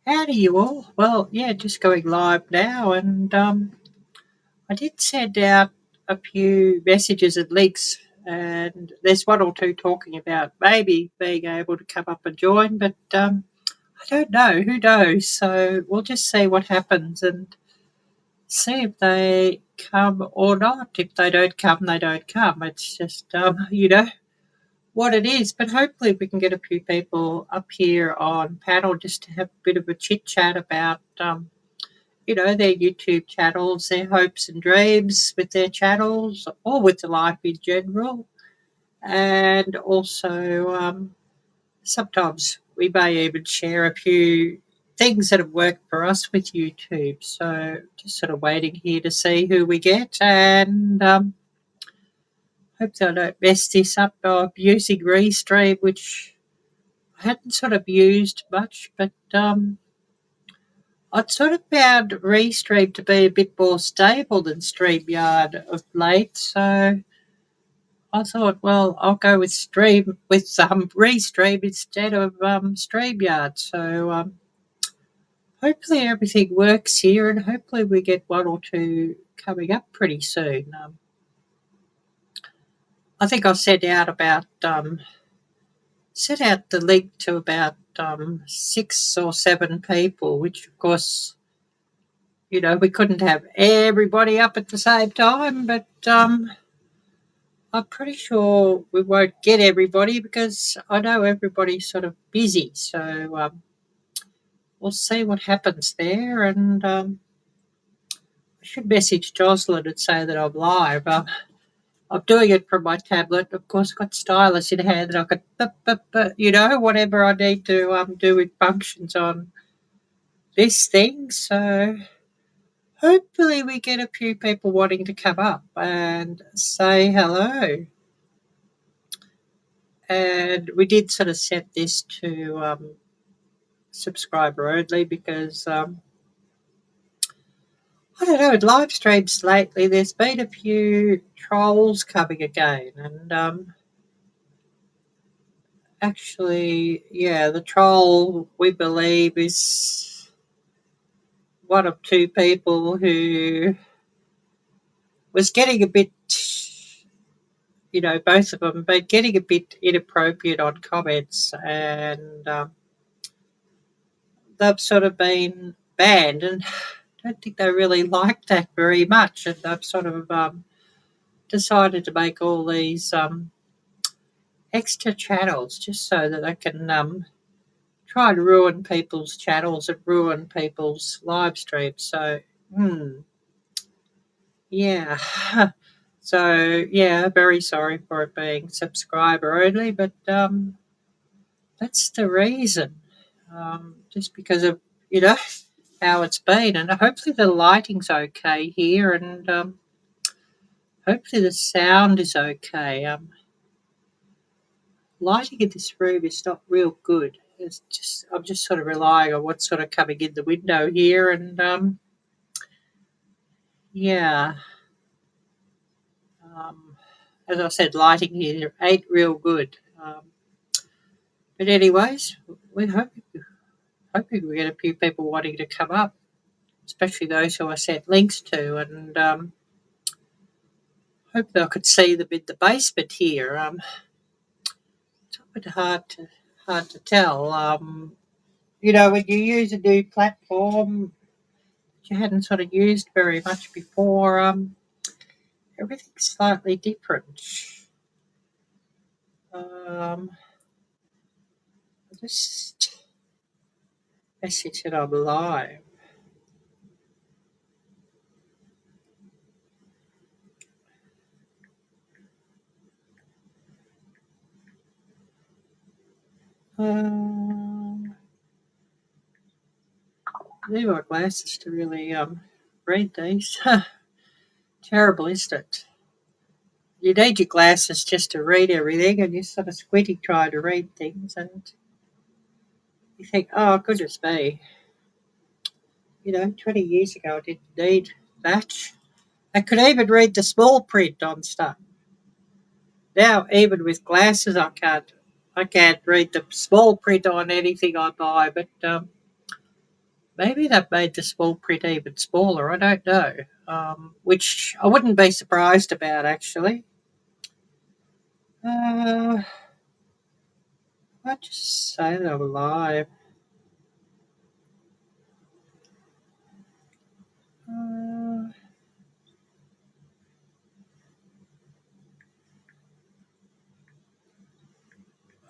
Howdy, you all. Well, yeah, just going live now, and I did send out a few messages and links, and there's one or two talking about maybe being able to come up and join, but I don't know. Who knows? So we'll just see what happens and see if they come or not. If they don't come, they don't come. It's just, what it is, but hopefully we can get a few people up here on panel just to have a bit of a chit chat about their YouTube channels, their hopes and dreams with their channels, or with the life in general. And also, sometimes we may even share a few things that have worked for us with YouTube. So just sort of waiting here to see who we get, and hope I don't mess this up. I'm using Restream, which I hadn't sort of used much, but I'd sort of found Restream to be a bit more stable than StreamYard of late, so I thought, well, I'll go with Restream instead of StreamYard. So hopefully everything works here, and hopefully we get one or two coming up pretty soon. I think I've sent out the link to about 6 or 7 people, which of course, we couldn't have everybody up at the same time, but I'm pretty sure we won't get everybody because I know everybody's sort of busy. So we'll see what happens there, and I should message Joslyn and say that I'm live. I'm doing it from my tablet. Of course, I've got stylus in hand that I could, whatever I need to do with functions on this thing. So hopefully we get a few people wanting to come up and say hello. And we did sort of set this to subscriber only because, I don't know, in live streams lately there's been a few trolls coming again. And actually, yeah, the troll, we believe, is one of 2 people who was getting a bit, both of them, but getting a bit inappropriate on comments, and they've sort of been banned, and I don't think they really like that very much, and they've sort of decided to make all these extra channels just so that they can try and ruin people's channels and ruin people's live streams. So, yeah. So, yeah, very sorry for it being subscriber only, but that's the reason. Just because of, how it's been. And hopefully the lighting's okay here, and hopefully the sound is okay. Lighting in this room is not real good. I'm just sort of relying on what's sort of coming in the window here, and yeah. As I said, lighting here ain't real good. But anyways, we're hoping we get a few people wanting to come up, especially those who I sent links to, and hope they could see them in the basement here. It's a bit hard to tell. When you use a new platform that you hadn't sort of used very much before, everything's slightly different. Just message that I'm live. I need my glasses to really read these. Terrible, isn't it? You need your glasses just to read everything, and you're sort of squinting trying to read things, and you think, oh, goodness me. 20 years ago I didn't need that. I could even read the small print on stuff. Now, even with glasses, I can't read the small print on anything I buy, but maybe they've made the small print even smaller. I don't know. Which I wouldn't be surprised about, actually. I just say they're live.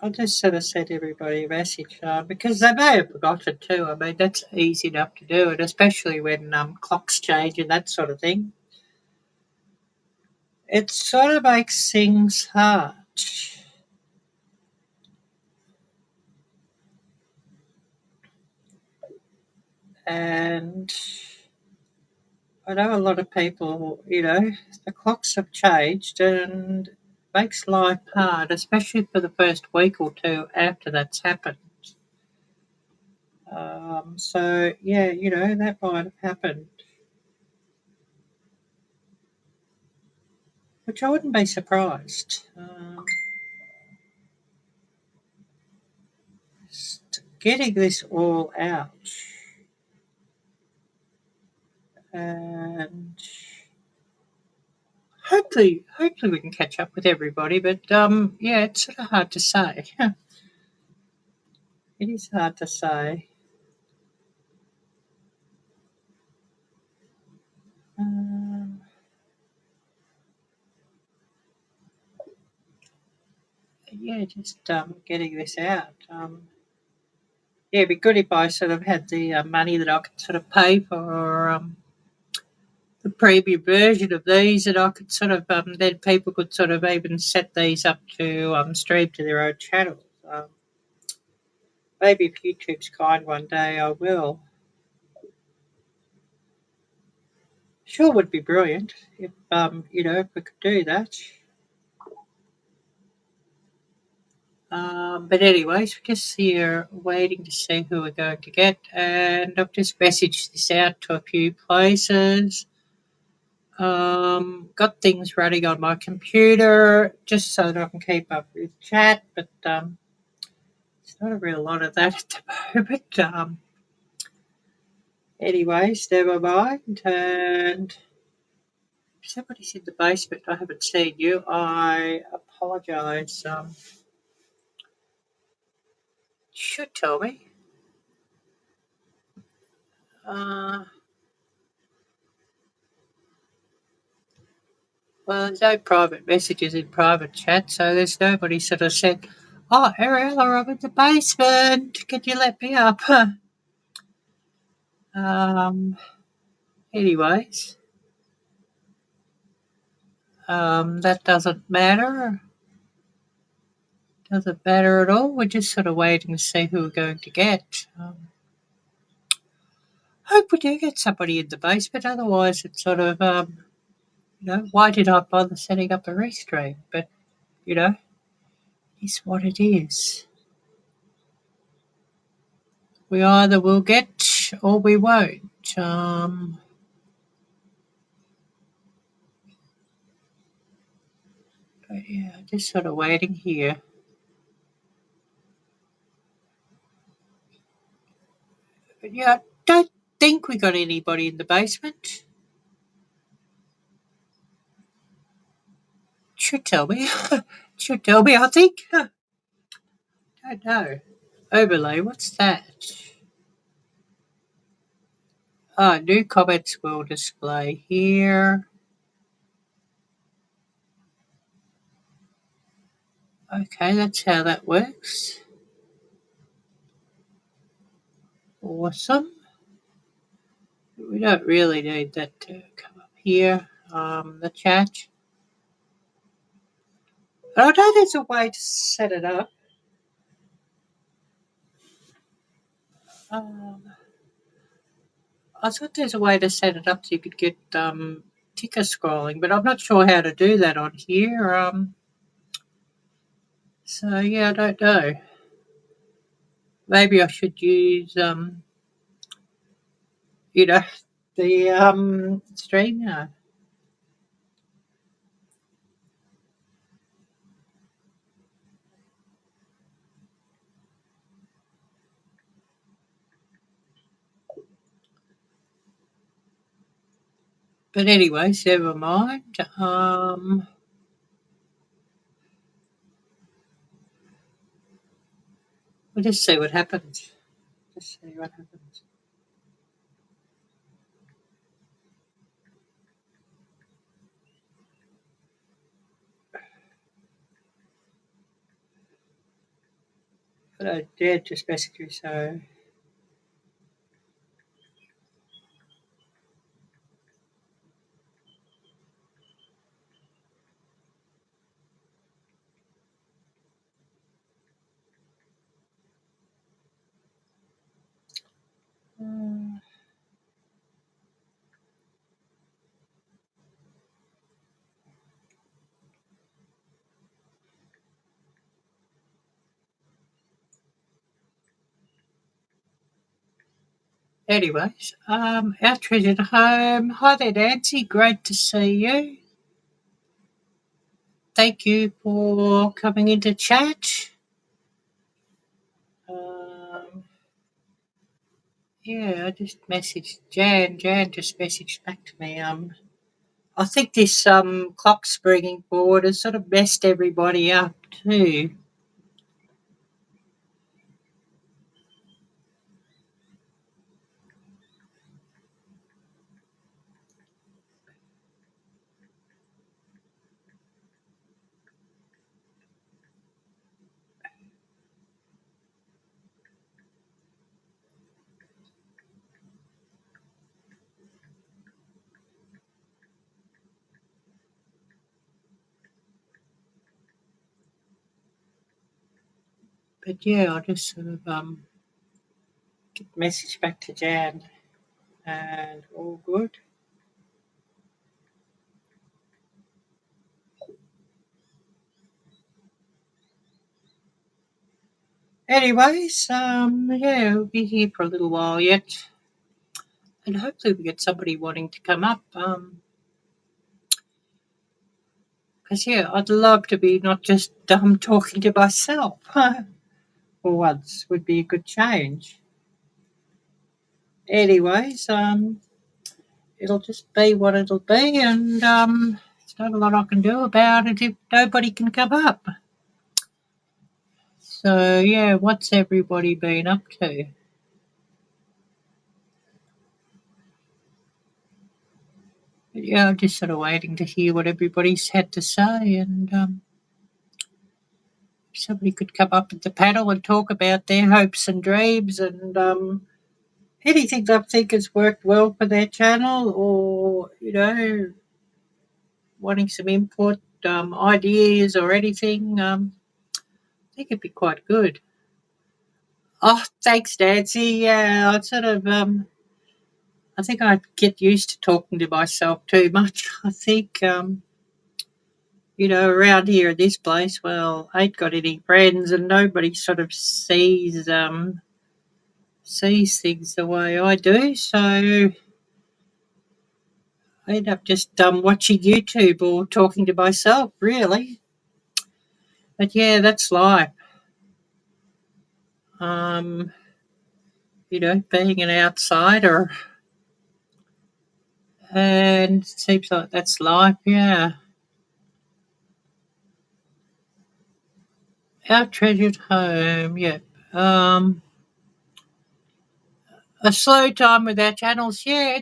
I'll just sort of send everybody a message because they may have forgotten too. I mean, that's easy enough to do, and especially when clocks change and that sort of thing. It sort of makes things hard. And I know a lot of people, the clocks have changed and it makes life hard, especially for the first week or two after that's happened. So, yeah, that might have happened, which I wouldn't be surprised. Just getting this all out and hopefully we can catch up with everybody, but yeah, it's sort of hard to say. It is hard to say. Yeah, just getting this out. Yeah, it'd be good if I sort of had the money that I could sort of pay for the premium version of these, and I could sort of then people could sort of even set these up to stream to their own channels. Maybe if YouTube's kind one day, I will. Sure, would be brilliant if if we could do that. But anyways, we're just here waiting to see who we're going to get, and I've just messaged this out to a few places. Got things running on my computer just so that I can keep up with chat, but it's not a real lot of that at the moment. Anyways, never mind. And if somebody's in the basement, I haven't seen you. I apologise. Should tell me. Well, there's no private messages in private chat, so there's nobody sort of said, "Oh, Arielle, I'm in the basement. Can you let me up?" um, anyways, that doesn't matter. Doesn't matter at all. We're just sort of waiting to see who we're going to get. Hope we do get somebody in the basement. Otherwise, it's sort of, why did I bother setting up a Restream? But, it's what it is. We either will get or we won't. But yeah, just sort of waiting here. But yeah, I don't think we got anybody in the basement. Should tell me. Should tell me, I think. Don't know. Overlay, what's that? New comments will display here. Okay, that's how that works. Awesome. We don't really need that to come up here. The chat. I know there's a way to set it up. I thought there's a way to set it up so you could get ticker scrolling, but I'm not sure how to do that on here. So yeah, I don't know. Maybe I should use the stream now. But anyways, never mind. We'll just see what happens. Just see what happens. But Dad just messaged me, so. Anyways, our treasured home. Hi there, Nancy. Great to see you. Thank you for coming into chat. Yeah, I just messaged Jan. Jan just messaged back to me. I think this clock springing board has sort of messed everybody up too. But yeah, I just sort of get the message back to Jan, and all good. Anyways, yeah, we'll be here for a little while yet, and hopefully we get somebody wanting to come up. Because yeah, I'd love to be not just talking to myself. For once, would be a good change. Anyways, it'll just be what it'll be, and there's not a lot I can do about it if nobody can come up. So yeah, what's everybody been up to? But yeah, I'm just sort of waiting to hear what everybody's had to say, and if somebody could come up at the panel and talk about their hopes and dreams, and anything they think has worked well for their channel, or wanting some input, ideas, or anything. I think it'd be quite good. Oh, thanks, Nancy. Yeah, I think I'd get used to talking to myself too much. I think, around here in this place, well, I ain't got any friends, and nobody sort of sees things the way I do. So I end up just watching YouTube or talking to myself, really. But yeah, that's life. Um, being an outsider, and it seems like that's life. Yeah. Our treasured home, yeah. A slow time with our channels, yeah.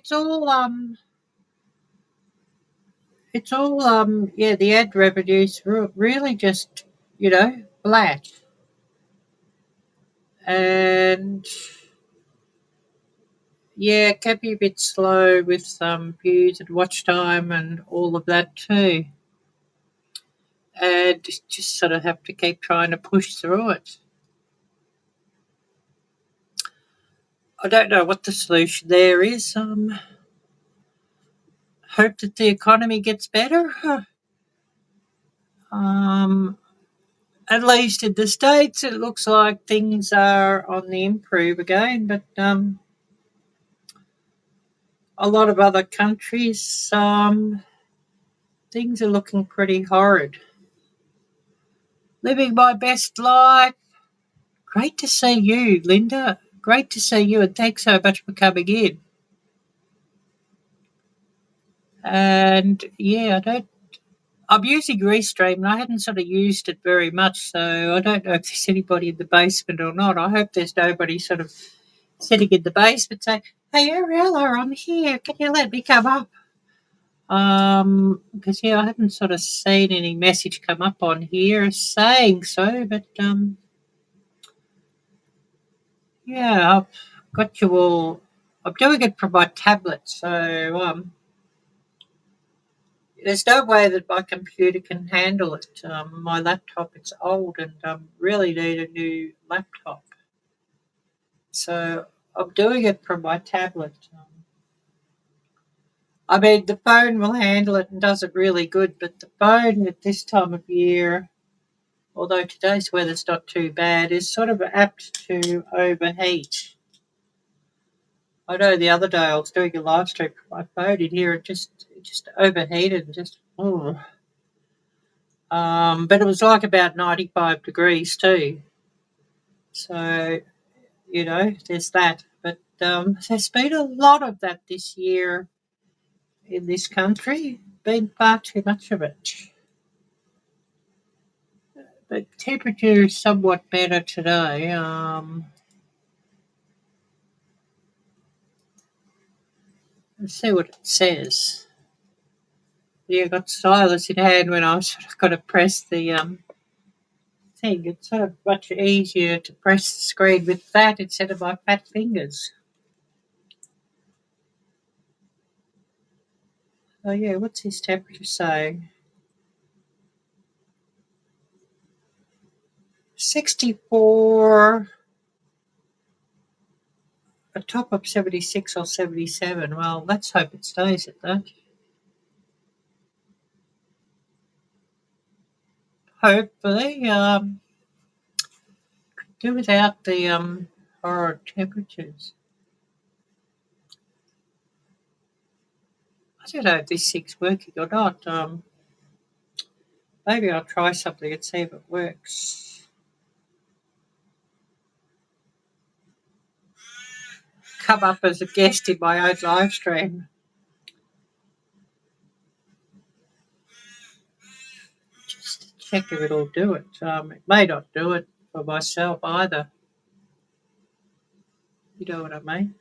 Yeah. The ad revenues really just, flat, and yeah, it can be a bit slow with views and watch time and all of that too. And just sort of have to keep trying to push through it. I don't know what the solution there is. Hope that the economy gets better. At least in the States, it looks like things are on the improve again, but a lot of other countries, things are looking pretty horrid. Living my best life. Great to see you, Lynda. Great to see you, and thanks so much for coming in. And yeah, I'm using Restream, and I hadn't sort of used it very much, so I don't know if there's anybody in the basement or not. I hope there's nobody sort of sitting in the basement saying, "Hey, Arielle, I'm here. Can you let me come up?" Because yeah, I haven't sort of seen any message come up on here saying so, but yeah, I've got you all. I'm doing it from my tablet, so there's no way that my computer can handle it. My laptop, it's old, and really need a new laptop. So I'm doing it from my tablet. I mean, the phone will handle it and does it really good, but the phone at this time of year, although today's weather's not too bad, is sort of apt to overheat. I know the other day I was doing a live stream from my phone in here, and it just overheated and just oh. But it was like about 95 degrees too. So there's that. But there's been a lot of that this year in this country. Been far too much of it. The temperature is somewhat better today. Let's see what it says. Yeah, I got stylus in hand when I was sort of got to press the thing. It's sort of much easier to press the screen with that instead of my fat fingers. Oh yeah, what's his temperature saying? 64, a top of 76 or 77. Well, let's hope it stays at that. Hopefully, do without the horror temperatures. I don't know if this thing's working or not. Maybe I'll try something and see if it works. Come up as a guest in my own live stream. Just check if it'll do it. It may not do it for myself either. You know what I mean?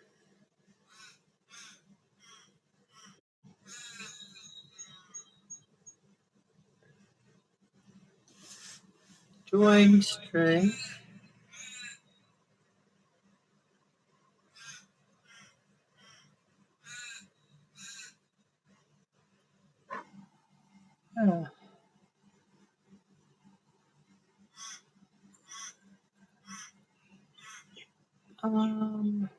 Join stream. Oh. Um,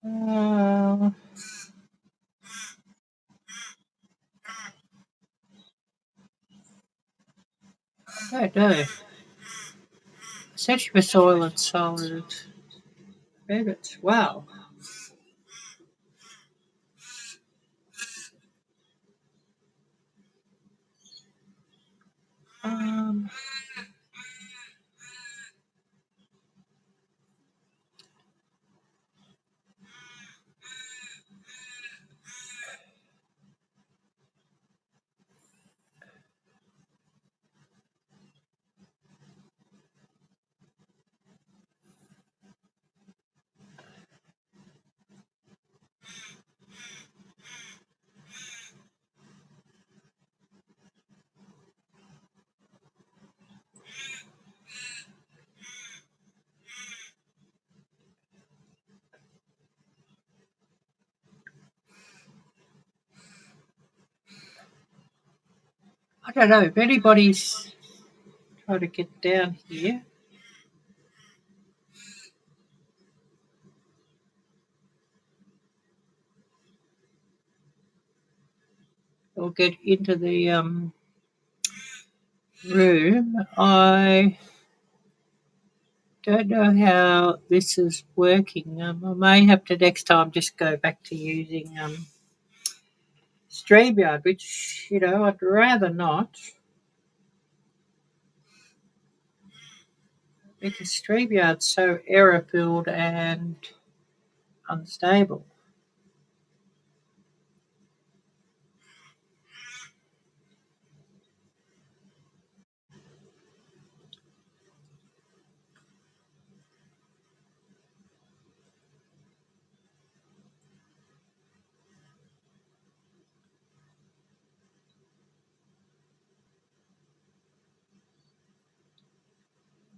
uh, I don't know. Search for soil and solid. Rabbits. Wow. Um, I don't know if anybody's trying to get down here or get into the room. I don't know how this is working. I may have to next time just go back to using StreamYard, which, I'd rather not, because StreamYard's so error-filled and unstable.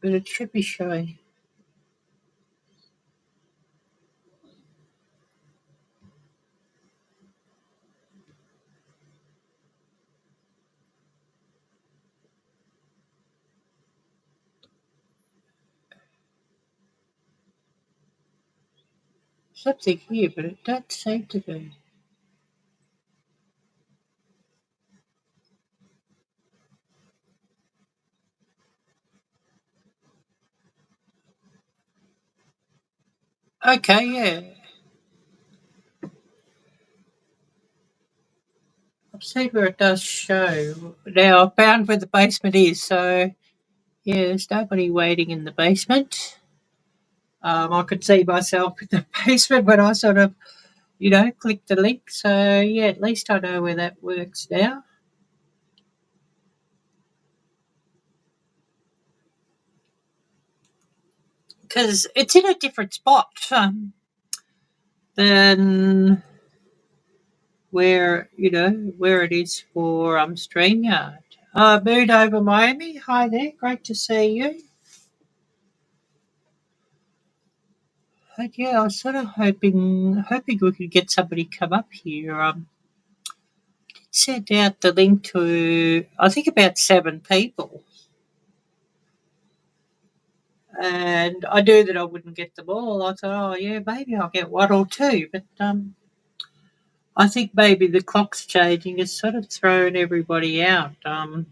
But it should be showing. Something here, but it don't seem to be. Okay, yeah. I've seen where it does show. Now, I've found where the basement is, so yeah, there's nobody waiting in the basement. I could see myself in the basement when I sort of, click the link. So yeah, at least I know where that works now. Because it's in a different spot than where it is for StreamYard. Moon over Miami. Hi there, great to see you. But yeah, I was sort of hoping we could get somebody come up here. Sent out the link to I think about 7 people, and I knew that I wouldn't get them all. I thought, oh yeah, maybe I'll get 1 or 2, but I think maybe the clock's changing has sort of thrown everybody out. I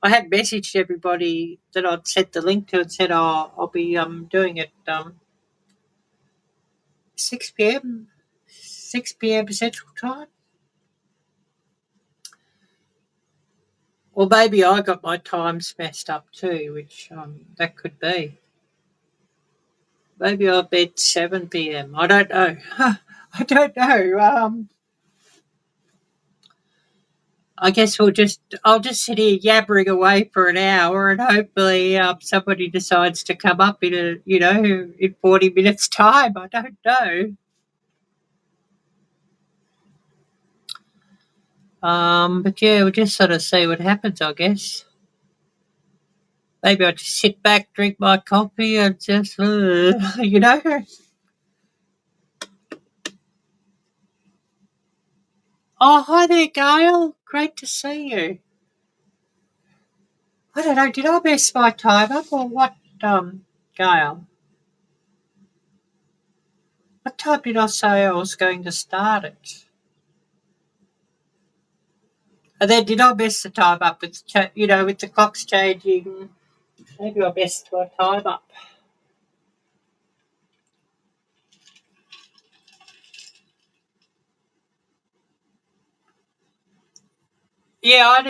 had messaged everybody that I'd sent the link to and said, oh, I'll be doing it 6 p.m. 6 p.m. Central Time. Or maybe I got my times messed up too, which that could be. Maybe I'll bet 7 p.m. I don't know. I don't know. I guess I'll just sit here yabbering away for an hour, and hopefully somebody decides to come up in 40 minutes time. I don't know. But yeah, we'll just sort of see what happens, I guess. Maybe I'll just sit back, drink my coffee, and just, Oh, hi there, Gail. Great to see you. I don't know, did I mess my time up or what, Gail? What time did I say I was going to start it? And then did I mess the time up with, with the clocks changing? Maybe I messed my time up. Yeah,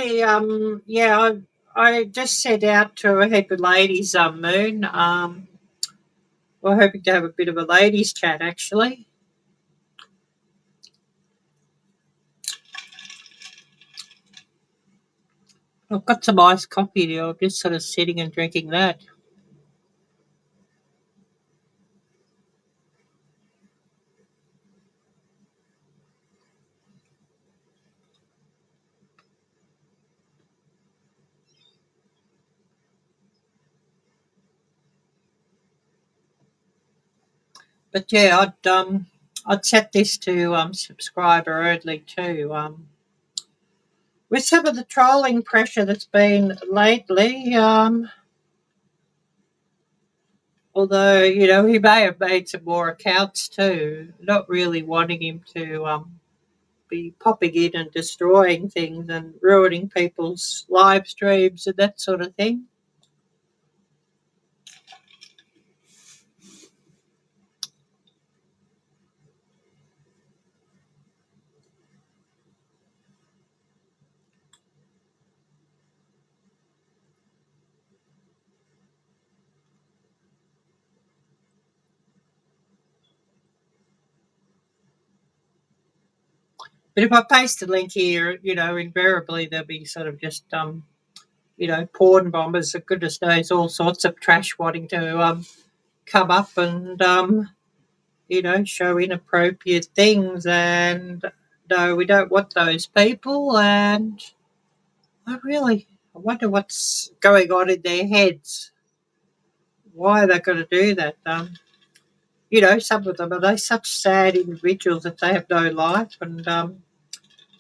I just sent out to a heap of ladies, Moon. We're hoping to have a bit of a ladies' chat, actually. I've got some iced coffee here. I'm just sort of sitting and drinking that. But yeah, I'd set this to subscriber only too. With some of the trolling pressure that's been lately, although, he may have made some more accounts too, not really wanting him to be popping in and destroying things and ruining people's live streams and that sort of thing. But if I paste a link here, invariably there'll be sort of just, porn bombers, goodness knows, all sorts of trash wanting to come up and, show inappropriate things. And no, we don't want those people. And I wonder what's going on in their heads. Why are they going to do that? Some of them, are they such sad individuals that they have no life and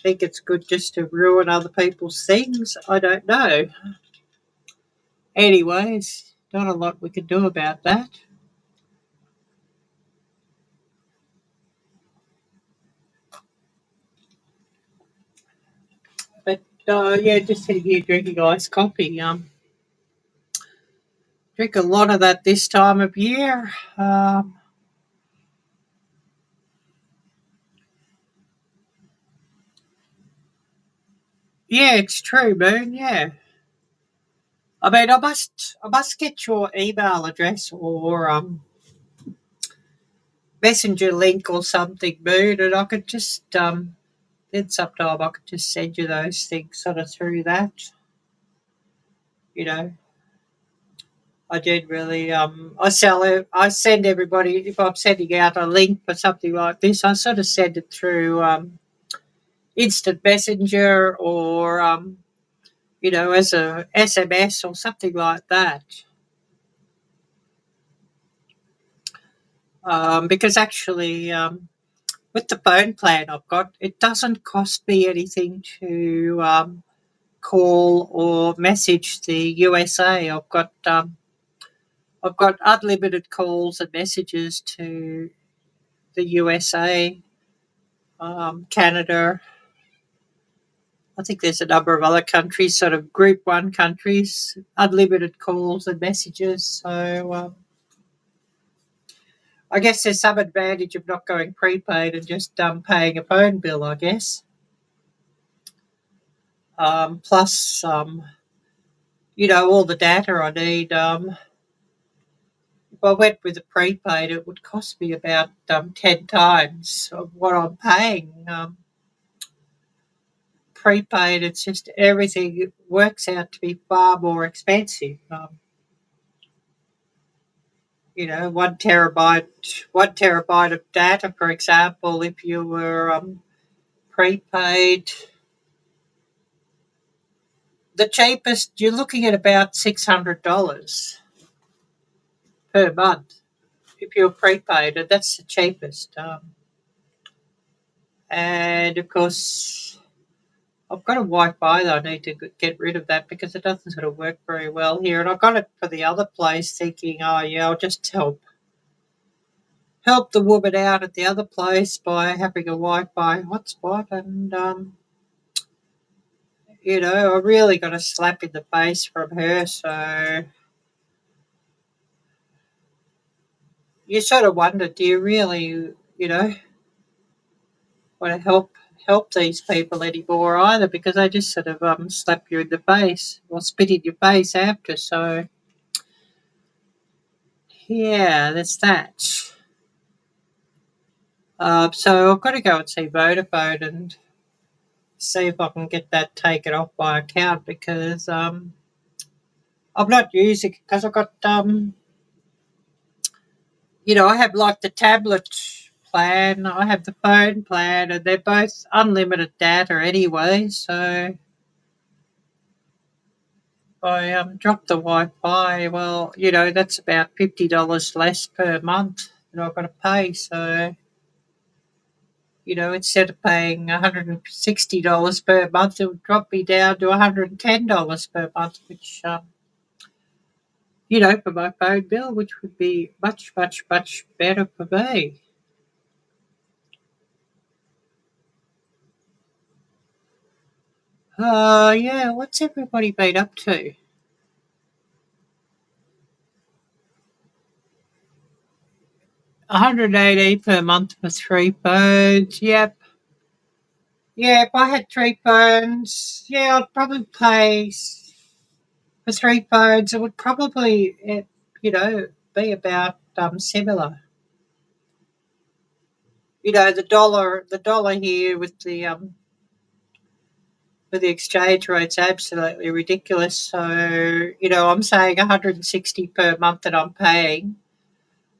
think it's good just to ruin other people's things? I don't know. Anyways, not a lot we can do about that. But just sitting here drinking iced coffee. Drink a lot of that this time of year. Yeah, it's true, Moon. Yeah. I mean, I must get your email address or messenger link or something, Moon, and I could just then sometime I could just send you those things sort of through that. You know, I generally I send everybody, if I'm sending out a link for something like this, I sort of send it through instant messenger or as a SMS or something like that. Because actually, with the phone plan I've got, it doesn't cost me anything to call or message the USA. I've got unlimited calls and messages to the USA, Canada. I think there's a number of other countries, sort of Group 1 countries, unlimited calls and messages. So I guess there's some advantage of not going prepaid and just paying a phone bill, I guess. Plus, all the data I need. If I went with a prepaid, it would cost me about 10 times of what I'm paying. Prepaid, it's just everything works out to be far more expensive. 1 terabyte of data, for example, if you were prepaid, the cheapest, you're looking at about $600 per month if you're prepaid, and that's the cheapest. And of course, I've got a Wi-Fi that I need to get rid of that because it doesn't sort of work very well here. And I got it for the other place thinking, oh yeah, I'll just help the woman out at the other place by having a Wi-Fi hotspot. And, I really got a slap in the face from her. So you sort of wonder, do you really, want to help these people anymore either, because they just sort of slap you in the face or spit in your face after. So yeah, that's that. So I've got to go and see Vodafone and see if I can get that taken off my account because I'm not using it because I've got I have like the tablet plan, I have the phone plan, and they're both unlimited data anyway. So I drop the Wi-Fi. Well, that's about $50 less per month that I've got to pay. So instead of paying $160 per month, it would drop me down to $110 per month, which for my phone bill, which would be much, much, much better for me. Yeah, what's everybody been up to? $180 per month for 3 phones. Yep. Yeah, if I had 3 phones, yeah, I'd probably pay for 3 phones. It would probably, be about similar. The dollar here with the exchange rate's absolutely ridiculous. So, I'm saying 160 per month that I'm paying,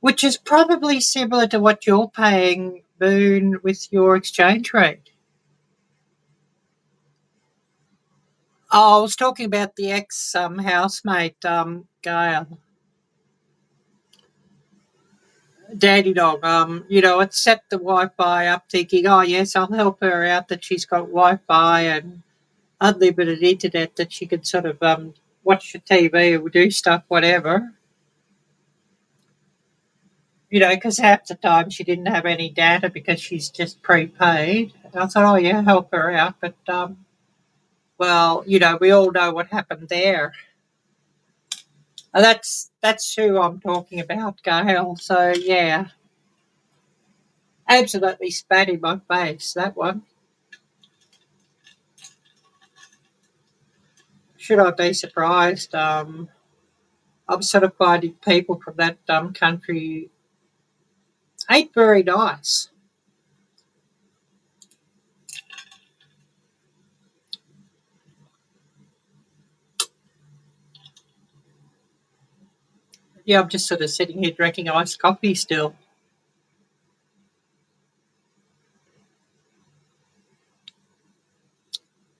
which is probably similar to what you're paying, Boone, with your exchange rate. Oh, I was talking about the ex housemate, Gail. Daddy dog. It set the Wi-Fi up, thinking, oh yes, I'll help her out that she's got Wi-Fi and unlimited internet that she can sort of watch the TV or do stuff, whatever. Because half the time she didn't have any data because she's just prepaid. And I thought, oh yeah, help her out, but well, we all know what happened there. That's who I'm talking about, Gail. So yeah, absolutely spat in my face, that one. Should I be surprised? I'm sort of finding people from that country ain't very nice. Yeah, I'm just sort of sitting here drinking iced coffee still.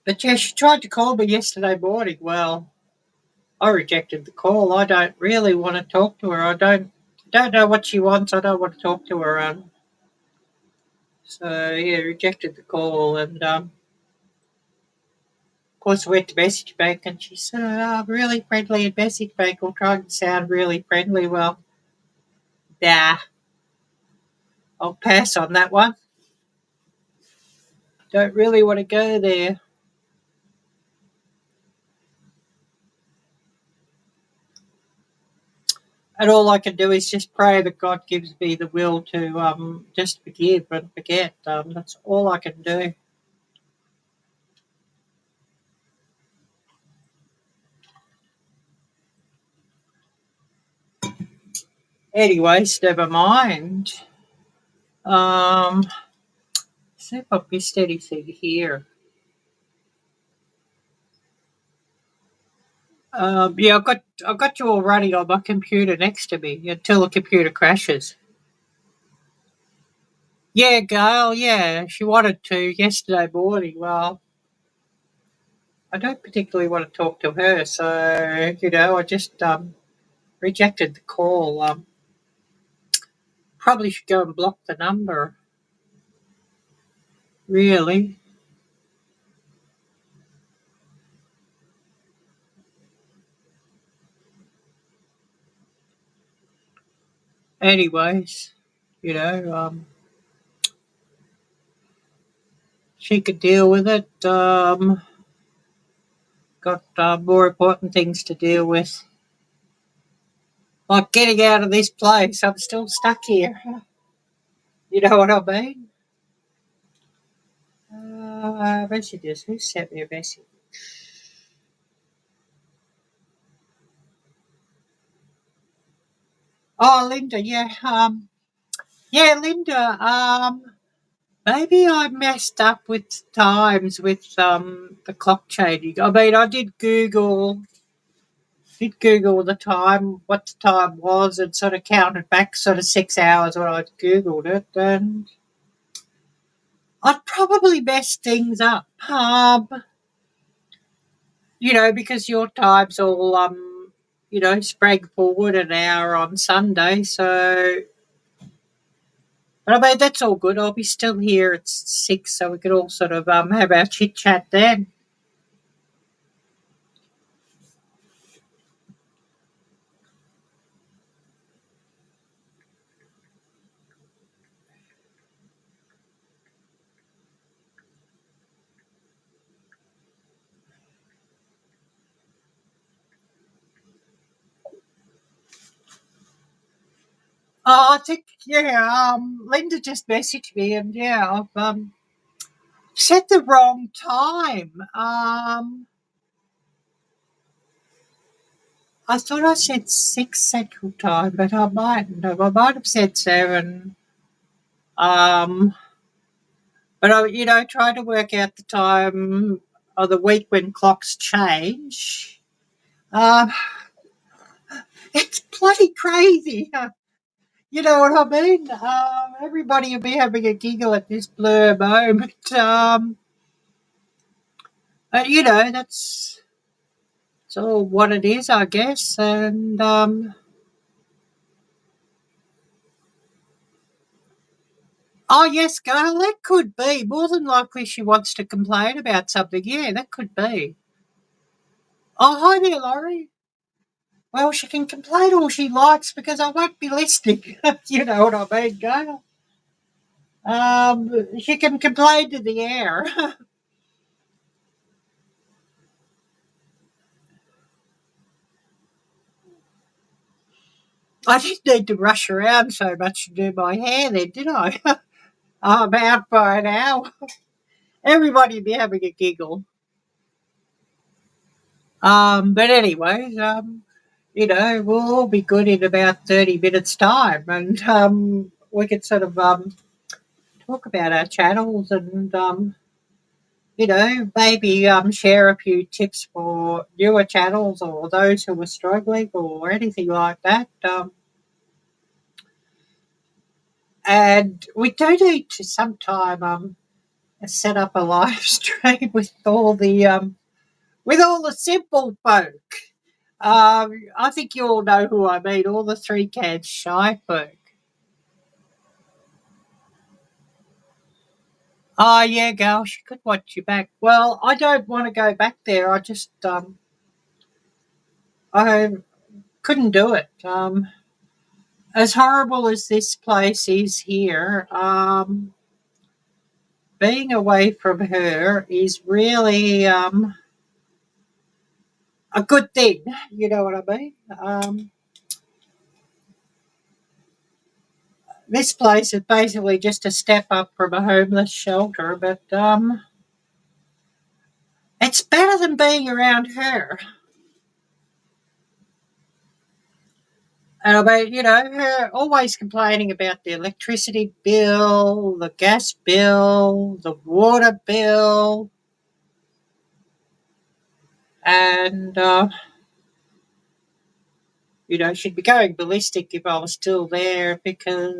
But yeah, she tried to call me yesterday morning. Well, I rejected the call. I don't really want to talk to her. I don't know what she wants. I don't want to talk to her. So yeah, rejected the call, and of course I went to Message Bank, and she said, "I'm really friendly at Message Bank. I'll try and sound really friendly." Well, nah, I'll pass on that one. Don't really want to go there. And all I can do is just pray that God gives me the will to just forgive and forget. That's all I can do. Anyways, never mind. Um, see if I've missed anything here. Yeah, I've got you all running on my computer next to me until the computer crashes. Yeah, Gail. Yeah, she wanted to yesterday morning. Well, I don't particularly want to talk to her, so I just rejected the call. Probably should go and block the number. Really. Anyways, you know, um, she could deal with it. Got more important things to deal with, like getting out of this place. I'm still stuck here. You know what I mean? Messages. Who sent me a message? Oh, Lynda. Yeah. Yeah, Lynda. Maybe I messed up with times with the clock changing. I mean, I did Google the time, what the time was, and sort of counted back sort of 6 hours when I Googled it, and I'd probably mess things up. Because your time's all sprang forward an hour on Sunday, so but I mean that's all good. I'll be still here at 6, so we could all sort of have our chit chat then. Oh, I think, yeah, Lynda just messaged me, and yeah, I've set the wrong time. I thought I said 6 Central Time, but I mightn't have. I might have said 7. Um, but I try to work out the time of the week when clocks change. Um, it's bloody crazy. You know what I mean? Everybody will be having a giggle at this blur moment. But, that's all what it is, I guess. And oh yes, Gail, that could be. More than likely she wants to complain about something. Yeah, that could be. Oh, hi there, Laurie. Well, she can complain all she likes because I won't be listening. You know what I mean, Gail? She can complain to the air. I didn't need to rush around so much to do my hair then, did I? I'm out by an hour. Everybody would be having a giggle. But anyways, we'll all be good in about 30 minutes' time, and we can sort of talk about our channels and maybe share a few tips for newer channels or those who are struggling or anything like that. And we do need to sometime set up a live stream with all the simple folk. I think you all know who I mean, all the 3 cans shy folk. Oh, yeah, girl, she could watch you back. Well, I don't want to go back there. I couldn't do it. As horrible as this place is here, being away from her is really a good thing. You know what I mean? This place is basically just a step up from a homeless shelter, but it's better than being around her. And I mean, her always complaining about the electricity bill, the gas bill, the water bill, and she'd be going ballistic if I was still there because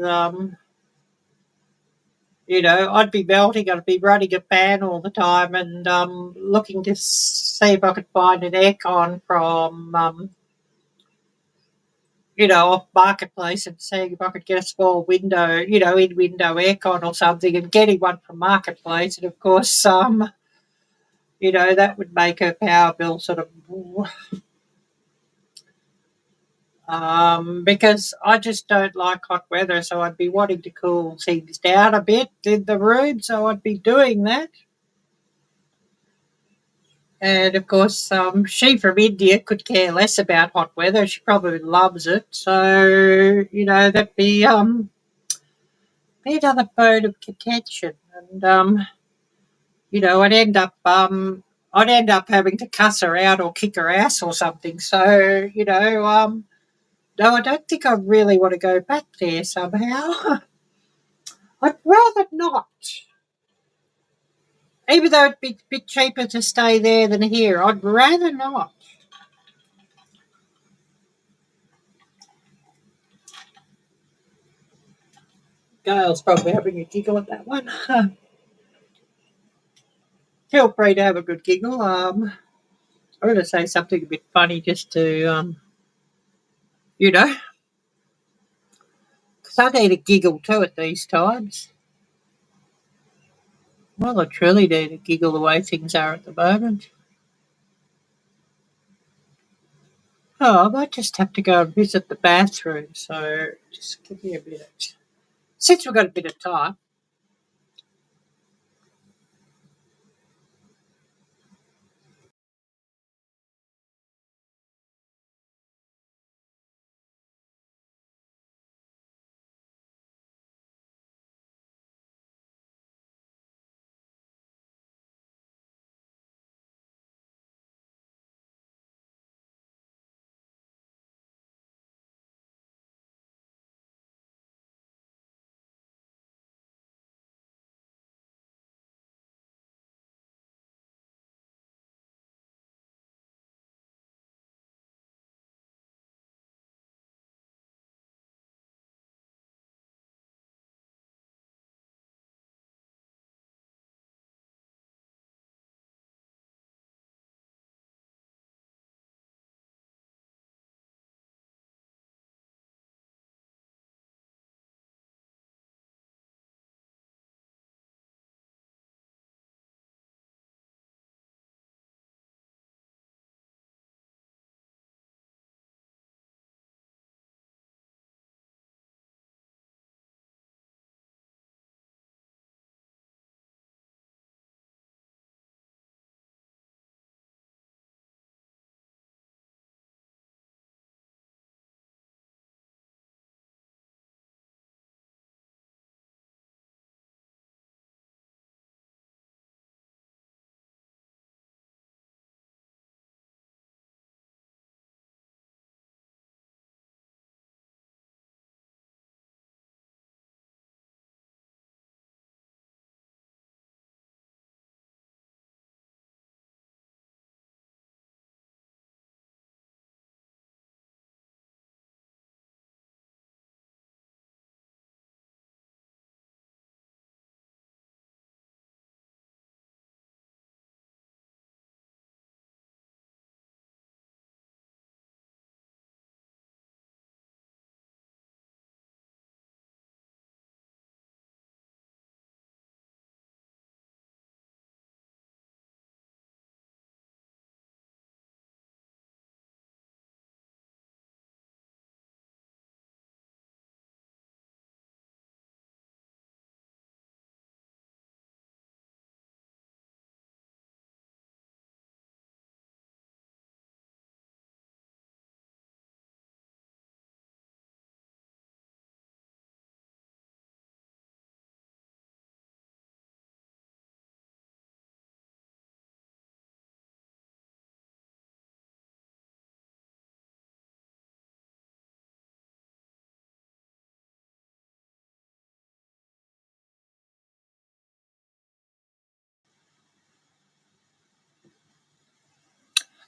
I'd be melting, I'd be running a fan all the time and looking to see if I could find an aircon from off Marketplace and seeing if I could get a small window, in window aircon or something, and getting one from Marketplace. And of course, that would make her power bill sort of, because I just don't like hot weather. So I'd be wanting to cool things down a bit in the room. So I'd be doing that. And of course, she from India could care less about hot weather. She probably loves it. So, that'd be another bone of contention. And I'd end up having to cuss her out or kick her ass or something. So, no, I don't think I really want to go back there somehow. I'd rather not. Even though it'd be a bit cheaper to stay there than here, I'd rather not. Gail's probably having a giggle at that one. Feel free to have a good giggle. I'm going to say something a bit funny just to, you know, because I need a giggle too at these times. Well, I truly need a giggle the way things are at the moment. Oh, I might just have to go and visit the bathroom, so just give me a minute. Since we've got a bit of time.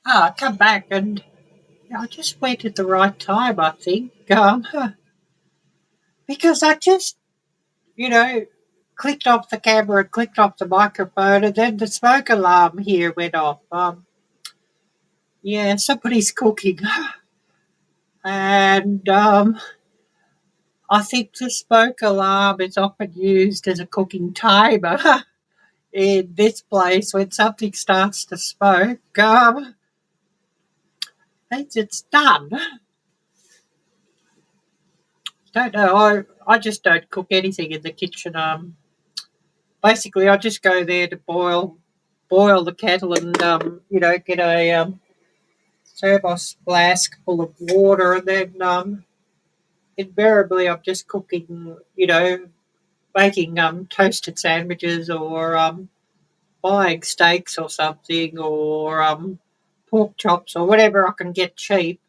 I come back and I just went at the right time, I think, because I just, clicked off the camera and clicked off the microphone, and then the smoke alarm here went off. Yeah, somebody's cooking, and I think the smoke alarm is often used as a cooking timer in this place. When something starts to smoke, it's done. Don't know. I just don't cook anything in the kitchen. Basically, I just go there to boil the kettle and get a thermos flask full of water, and then invariably I'm just cooking, making toasted sandwiches or buying steaks or something or pork chops or whatever I can get cheap.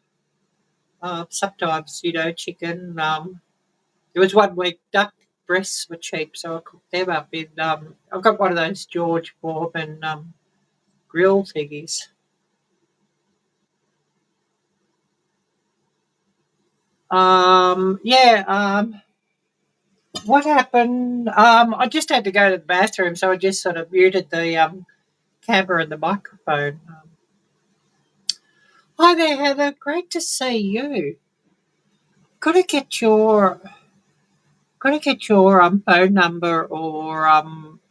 Sometimes, chicken. There was one week duck breasts were cheap, so I cooked them up in. I've got one of those George Foreman grill thingies. Yeah. What happened? I just had to go to the bathroom, so I just sort of muted the camera and the microphone. Hi there, Heather. Great to see you. Could I get your phone number or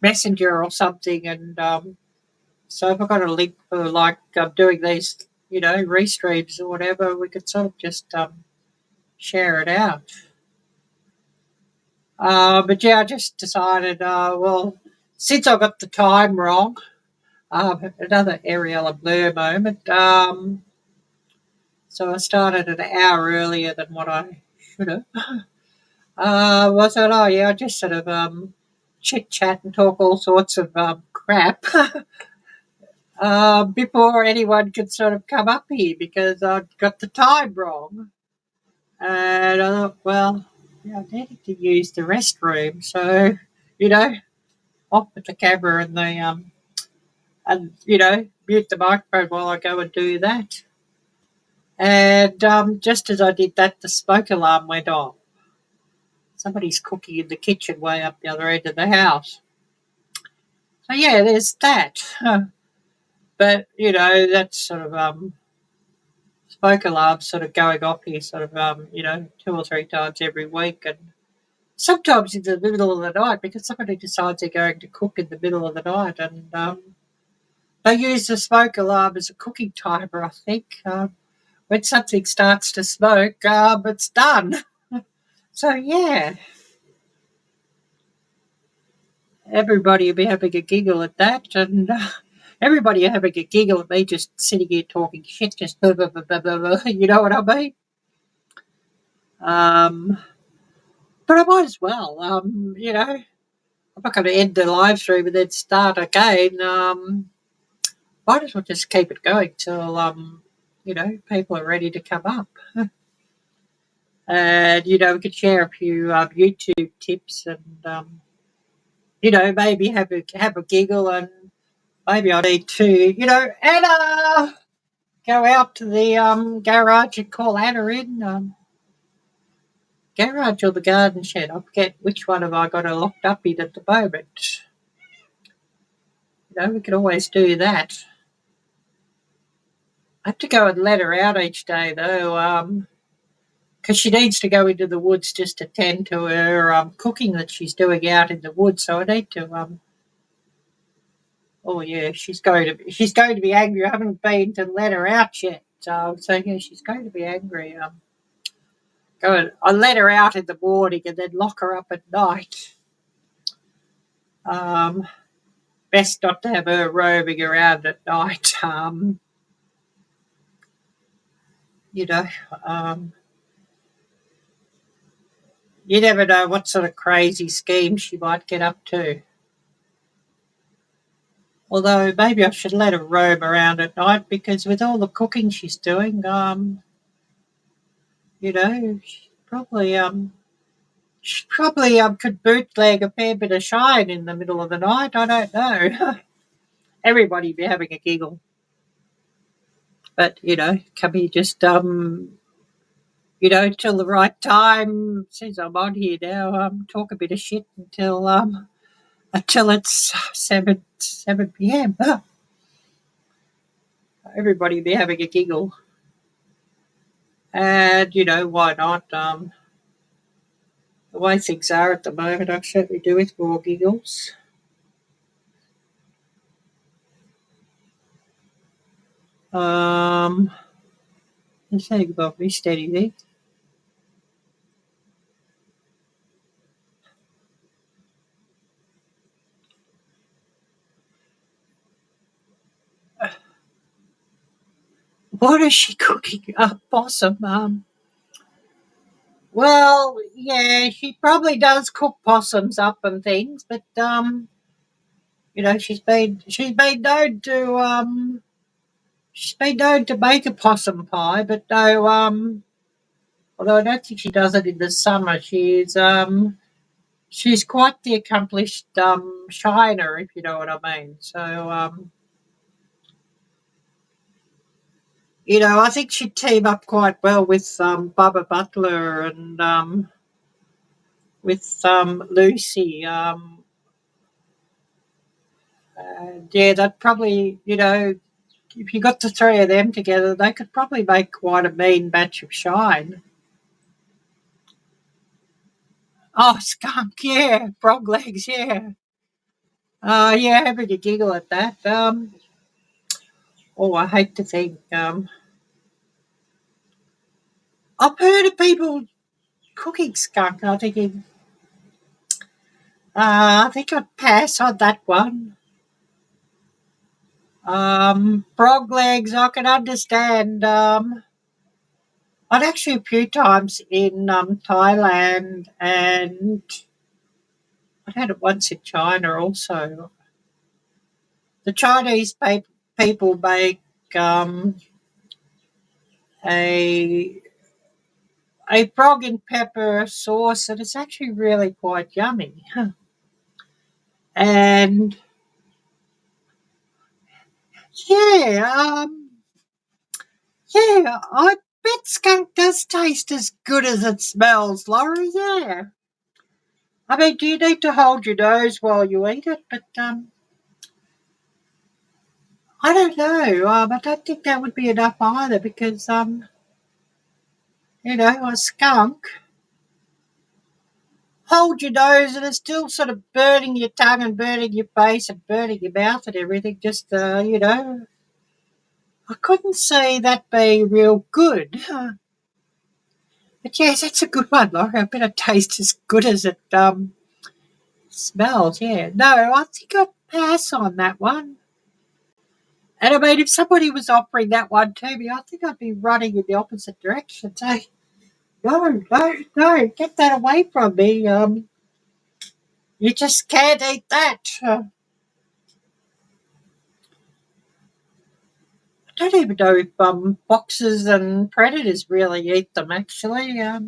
messenger or something? And so if I've got a link for like doing these, restreams or whatever, we could sort of just share it out. But yeah, I just decided, well, since I got the time wrong, another Arielle Blur moment. So I started an hour earlier than what I should have. I thought, oh yeah, I just sort of chit chat and talk all sorts of crap before anyone could sort of come up here because I'd got the time wrong. And I thought, well, yeah, I needed to use the restroom, so off with the camera and mute the microphone while I go and do that. And just as I did that, the smoke alarm went off. Somebody's cooking in the kitchen way up the other end of the house. So yeah, there's that. But that's sort of smoke alarm sort of going off here, sort of 2 or 3 times every week, and sometimes in the middle of the night because somebody decides they're going to cook in the middle of the night, and they use the smoke alarm as a cooking timer. I think when something starts to smoke, it's done. So yeah. Everybody will be having a giggle at that, and everybody having a giggle at me just sitting here talking shit, just blah, blah, blah, blah, blah, blah, you know what I mean? But I might as well, I'm not going to end the live stream and then start again. Might as well just keep it going till, people are ready to come up. And, we could share a few YouTube tips and, maybe have a giggle, and maybe I need to, Anna, go out to the garage and call Anna in. Garage or the garden shed. I forget which one have I got her locked up in at the moment. We can always do that. I have to go and let her out each day though, because she needs to go into the woods just to tend to her cooking that she's doing out in the woods. So I need to. Oh yeah, she's going to be angry. I haven't been to let her out yet. So yeah, she's going to be angry. I let her out in the morning and then lock her up at night. Best not to have her roaming around at night. You never know what sort of crazy scheme she might get up to. Although maybe I should let her roam around at night because with all the cooking she's doing, she probably could bootleg a fair bit of shine in the middle of the night. I don't know. Everybody be having a giggle. But, can we just, till the right time, since I'm on here now, talk a bit of shit until it's 7 p.m. Everybody be having a giggle. And, why not? The way things are at the moment, I certainly do with more giggles. There's nothing above me steady there. What is she cooking? A possum. Well, yeah, she probably does cook possums up and things, but she's been known to make a possum pie, but no, although I don't think she does it in the summer. She's quite the accomplished shiner, if you know what I mean. So I think she'd team up quite well with Bubba Butler and with Lucy. Yeah, that probably, if you got the three of them together, they could probably make quite a mean batch of shine. Oh, skunk, yeah. Frog legs, yeah. Yeah, having a giggle at that. I hate to think. I've heard of people cooking skunk, and I'm thinking, I think I'd pass on that one. Frog legs, I can understand. I'd actually a few times in Thailand, and I'd had it once in China also. The Chinese people make a frog and pepper sauce, and it's actually really quite yummy. And yeah, I bet skunk does taste as good as it smells, Laurie. Yeah. I mean, do you need to hold your nose while you eat it? But I don't know. I don't think that would be enough either because, a skunk, hold your nose and it's still sort of burning your tongue and burning your face and burning your mouth and everything. Just, I couldn't see that being real good. But yes, that's a good one, Laura. I bet it tastes as good as it smells. Yeah. No, I think I'd pass on that one. And I mean, if somebody was offering that one to me, I think I'd be running in the opposite direction. Say, no, get that away from me. You just can't eat that. I don't even know if foxes and predators really eat them, actually. I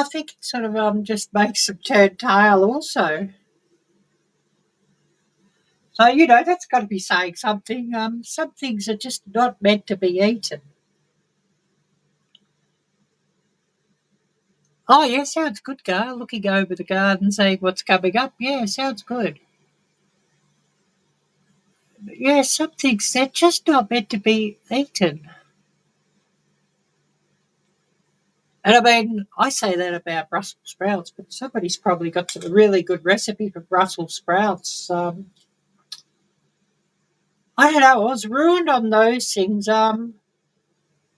think it sort of just makes them turn tail also. So, that's got to be saying something. Some things are just not meant to be eaten. Oh, yeah, sounds good, Gail. Looking over the garden, seeing what's coming up. Yeah, sounds good. But yeah, some things, they're just not meant to be eaten. And I mean, I say that about Brussels sprouts, but somebody's probably got a really good recipe for Brussels sprouts. I don't know, I was ruined on those things.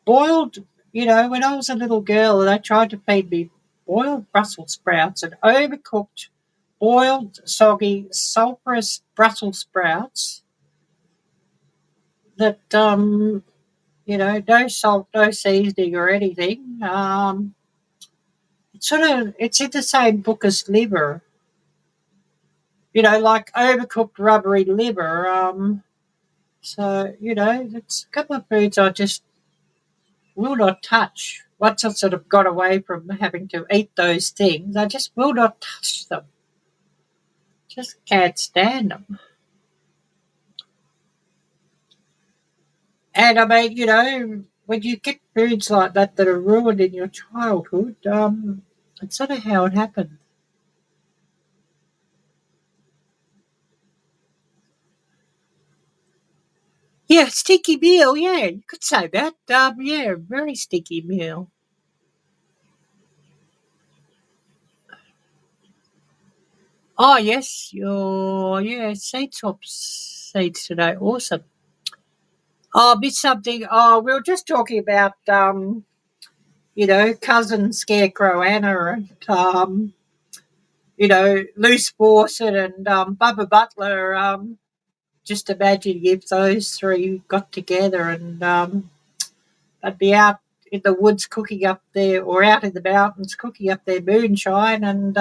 Boiled, when I was a little girl, they tried to feed me boiled Brussels sprouts and overcooked, boiled, soggy, sulphurous Brussels sprouts that, no salt, no seasoning or anything. It's in the same book as liver, like overcooked rubbery liver. So, it's a couple of foods I just will not touch. Once I've sort of got away from having to eat those things, I just will not touch them. Just can't stand them. And I mean, you know, when you get foods like that that are ruined in your childhood, it's sort of how it happens. Yeah, sticky meal. Yeah, you could say that. Yeah, very sticky meal. Oh yes, your seed swaps seeds today. Awesome. Oh, missed something. Oh, we were just talking about you know, cousin Scarecrow Anna and you know, Loose Fawcett and Bubba Butler. Just imagine if those three got together and they'd be out in the woods cooking up their, or out in the mountains cooking up their moonshine, and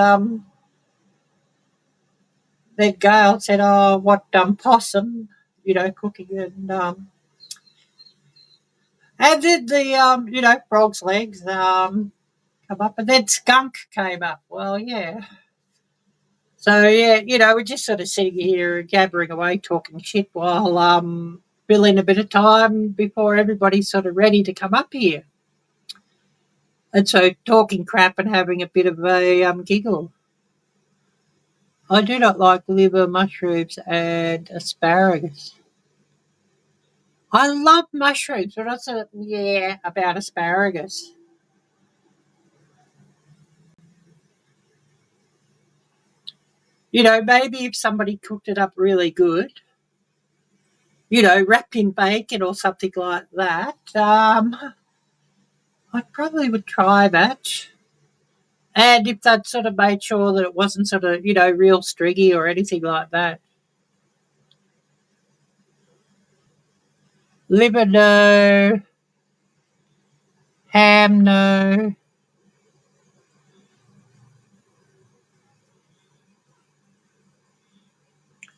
then Gail said, "Oh, what possum, you know, cooking," and then the you know, frog's legs come up, and then skunk came up. Well, yeah. So yeah, you know, we're just sort of sitting here gabbering away, talking shit while filling a bit of time before everybody's sort of ready to come up here. And so talking crap and having a bit of a giggle. I do not like liver, mushrooms, and asparagus. I love mushrooms, but also, yeah, about asparagus. You know, maybe if somebody cooked it up really good, you know, wrapped in bacon or something like that, I probably would try that. And if they'd sort of made sure that it wasn't sort of, you know, real stringy or anything like that. Liver, no. Ham, no.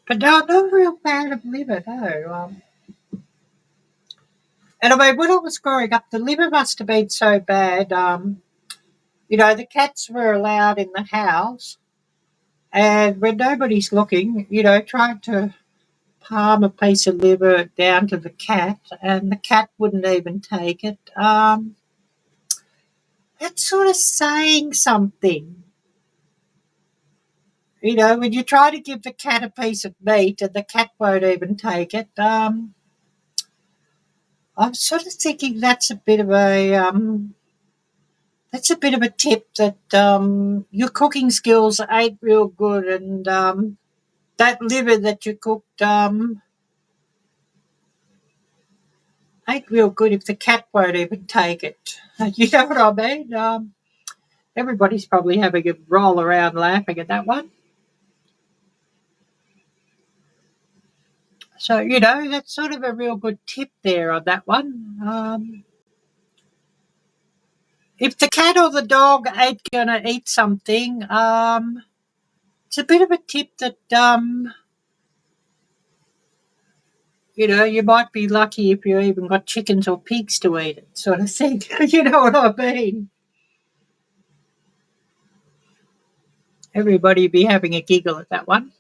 But no, I'm not a real fan of liver, no. And I mean, when I was growing up, the liver must have been so bad. You know, the cats were allowed in the house, and when nobody's looking, you know, trying to palm a piece of liver down to the cat, and the cat wouldn't even take it. That's sort of saying something. You know, when you try to give the cat a piece of meat and the cat won't even take it, I'm sort of thinking that's a bit of a tip that your cooking skills ain't real good, and that liver that you cooked ain't real good if the cat won't even take it. You know what I mean? Everybody's probably having a roll around laughing at that one. So, you know, that's sort of a real good tip there on that one. If the cat or the dog ain't going to eat something, it's a bit of a tip that, you know, you might be lucky if you even got chickens or pigs to eat it, sort of thing. You know what I mean? Everybody be having a giggle at that one.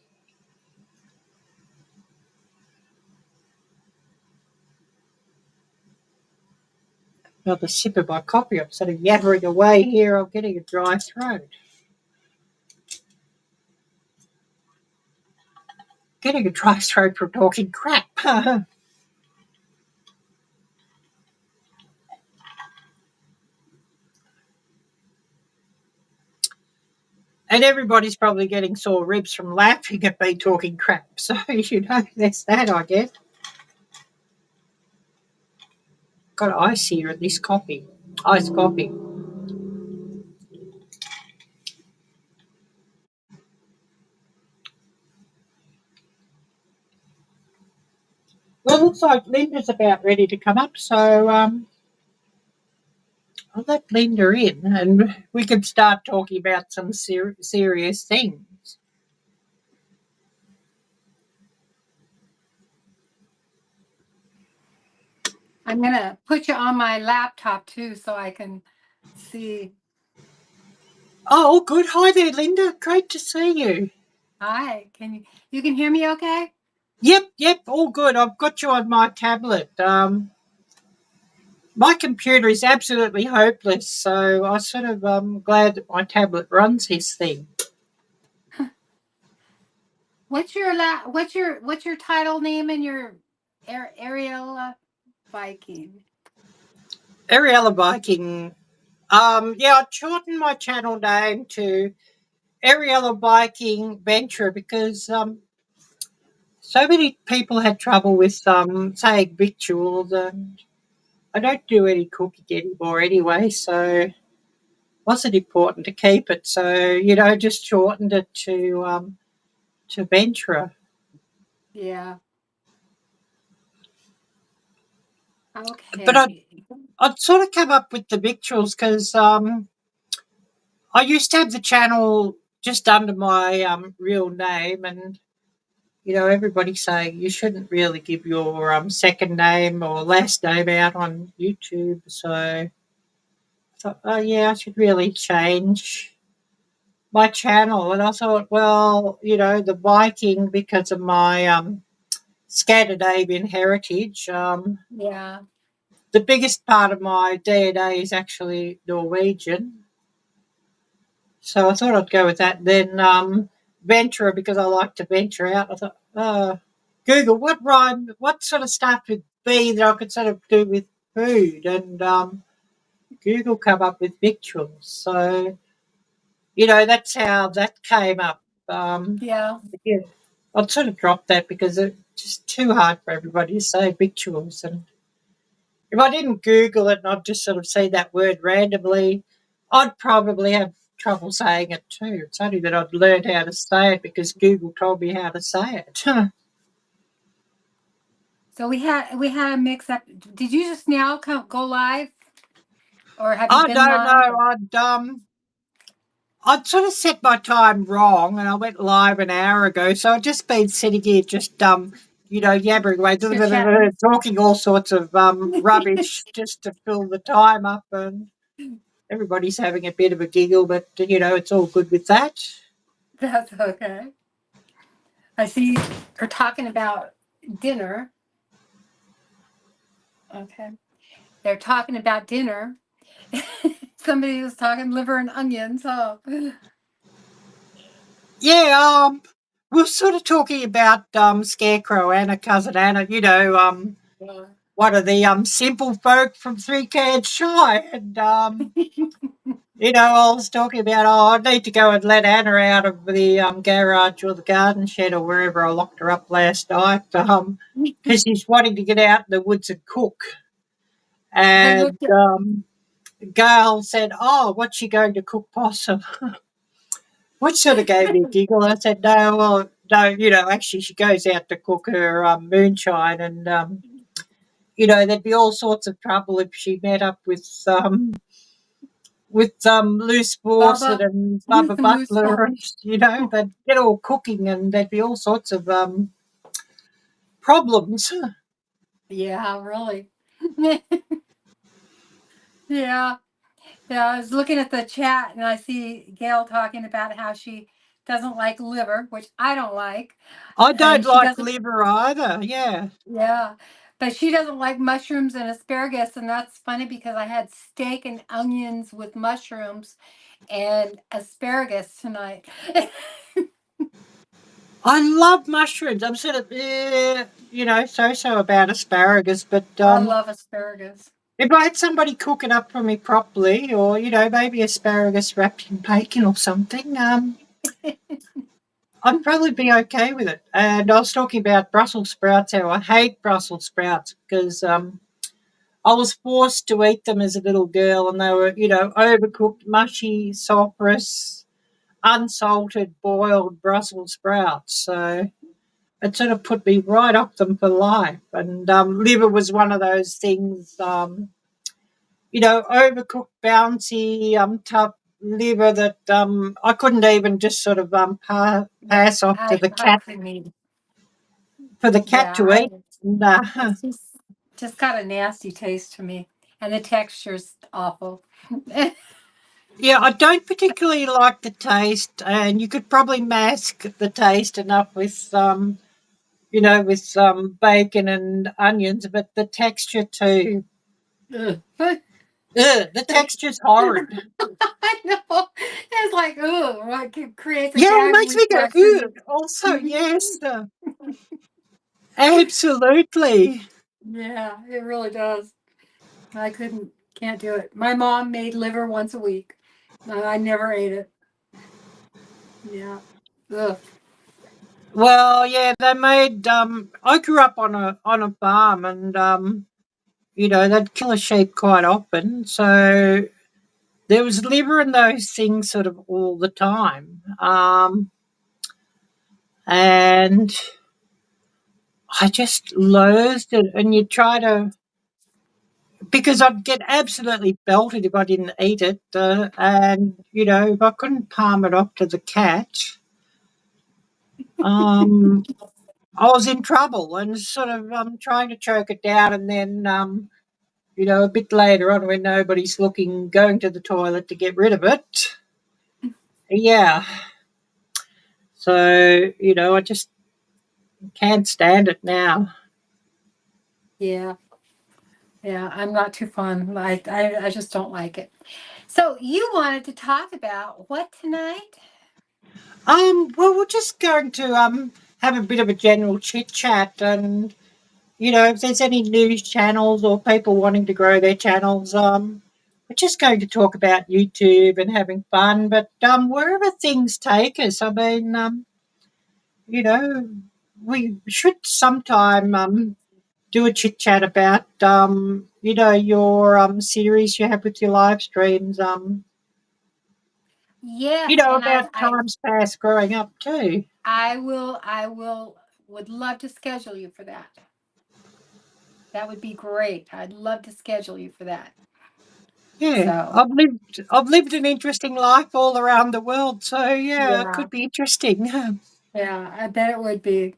Another sip of my coffee. I'm sort of yabbering away here. I'm getting a dry throat. Getting a dry throat from talking crap. And everybody's probably getting sore ribs from laughing at me talking crap. So, you know, there's that, I guess. Got ice here in this coffee. Iced coffee. Well, it looks like Lynda's about ready to come up, so I'll let Lynda in and we can start talking about some serious things. I'm going to put you on my laptop too so I can see. Oh, good. Hi there, Lynda. Great to see you. Hi. You can hear me okay? Yep, all good. I've got you on my tablet. my computer is absolutely hopeless, so I sort of glad that my tablet runs this thing. What's your title name and your Arielle-Viking? Arielle-Viking. Yeah, I shortened my channel name to Arielle-Viking Venturer because so many people had trouble with saying victuals, and I don't do any cooking anymore anyway, so wasn't important to keep it. So just shortened it to Venturer. Yeah. But Okay. I'd sort of come up with the victuals because I used to have the channel just under my real name, and everybody's saying you shouldn't really give your second name or last name out on YouTube. So I thought, oh yeah, I should really change my channel. And I thought, well, the Viking, because of my Scandinavian heritage. Yeah. The biggest part of my DNA is actually Norwegian. So I thought I'd go with that. Then venturer, because I like to venture out. I thought, Google, what sort of stuff would be that I could sort of do with food? And Google come up with victuals. So, that's how that came up. Yeah. Yeah, I'd sort of dropped that because it's just too hard for everybody to say victuals. And if I didn't Google it and I'd just sort of say that word randomly, I'd probably have trouble saying it too. It's only that I'd learned how to say it because Google told me how to say it. So we had a mix up. Did you just now go live, or have you I been don't live? know. I'd sort of set my time wrong, and I went live an hour ago. So I've just been sitting here, just yabbering away, Chit chatting. talking all sorts of rubbish just to fill the time up, and everybody's having a bit of a giggle, but it's all good with that. That's okay. I see you're talking about dinner. Okay. They're talking about dinner. Somebody was talking liver and onions. Oh. Yeah, we're sort of talking about Scarecrow and her cousin Anna, Yeah. one of the simple folk from Three Cans Shy. And I was talking about, I need to go and let Anna out of the garage or the garden shed or wherever I locked her up last night, because she's wanting to get out in the woods and cook. I And looked at Gail said, "Oh, what's she going to cook, possum?" Which sort of gave me a giggle. I said, "No, well, no, actually, she goes out to cook her moonshine, and there'd be all sorts of trouble if she met up with Loose Fawcett Bubba and Bubba loose Butler, ball. and they'd get all cooking, and there'd be all sorts of problems." Yeah, really. Yeah. Yeah, I was looking at the chat and I see Gail talking about how she doesn't like liver, which I don't like. I don't And she like doesn't, liver either. Yeah, yeah, but she doesn't like mushrooms and asparagus. And that's funny because I had steak and onions with mushrooms and asparagus tonight. I love mushrooms. I'm sort of so about asparagus, but I love asparagus. if I had somebody cook it up for me properly, or maybe asparagus wrapped in bacon or something, I'd probably be okay with it. And I was talking about Brussels sprouts. How I hate Brussels sprouts because I was forced to eat them as a little girl, and they were overcooked, mushy, sulphurous, unsalted, boiled Brussels sprouts. So it sort of put me right off them for life. And liver was one of those things. Overcooked, bouncy, tough liver that I couldn't even just sort of Yeah, pass off to the I cat couldn't eat. for the cat Yeah, to eat. And, it's just got a nasty taste to me. And the texture's awful. yeah, I don't particularly like the taste, and you could probably mask the taste enough with bacon and onions, but the texture too. Ugh. The texture's horrid. I know. It's like, oh, what creates a Yeah, it gag makes me go, reflex. also, yes. Absolutely. Yeah, it really does. Can't do it. My mom made liver once a week. I never ate it. Yeah. Ugh. Well, yeah, they made. I grew up on a farm, and they'd kill a sheep quite often, so there was liver and those things sort of all the time. And I just loathed it. And you try to, because I'd get absolutely belted if I didn't eat it. And, if I couldn't palm it off to the cat, I was in trouble and sort of trying to choke it down. And then, a bit later on when nobody's looking, going to the toilet to get rid of it. Yeah. So, I just can't stand it now. Yeah. Yeah, I'm not too fun. I just don't like it. So you wanted to talk about what tonight? Well, we're just going to have a bit of a general chit chat, and if there's any news channels or people wanting to grow their channels, we're just going to talk about YouTube and having fun. But wherever things take us, I mean, you know, we should sometime do a chit chat about your series you have with your live streams. Yes, and About times past growing up too. I will would love to schedule you for that. That would be great. I'd love to schedule you for that. Yeah, So, I've lived an interesting life all around the world, so yeah, it yeah. could be interesting. Yeah, I bet it would be.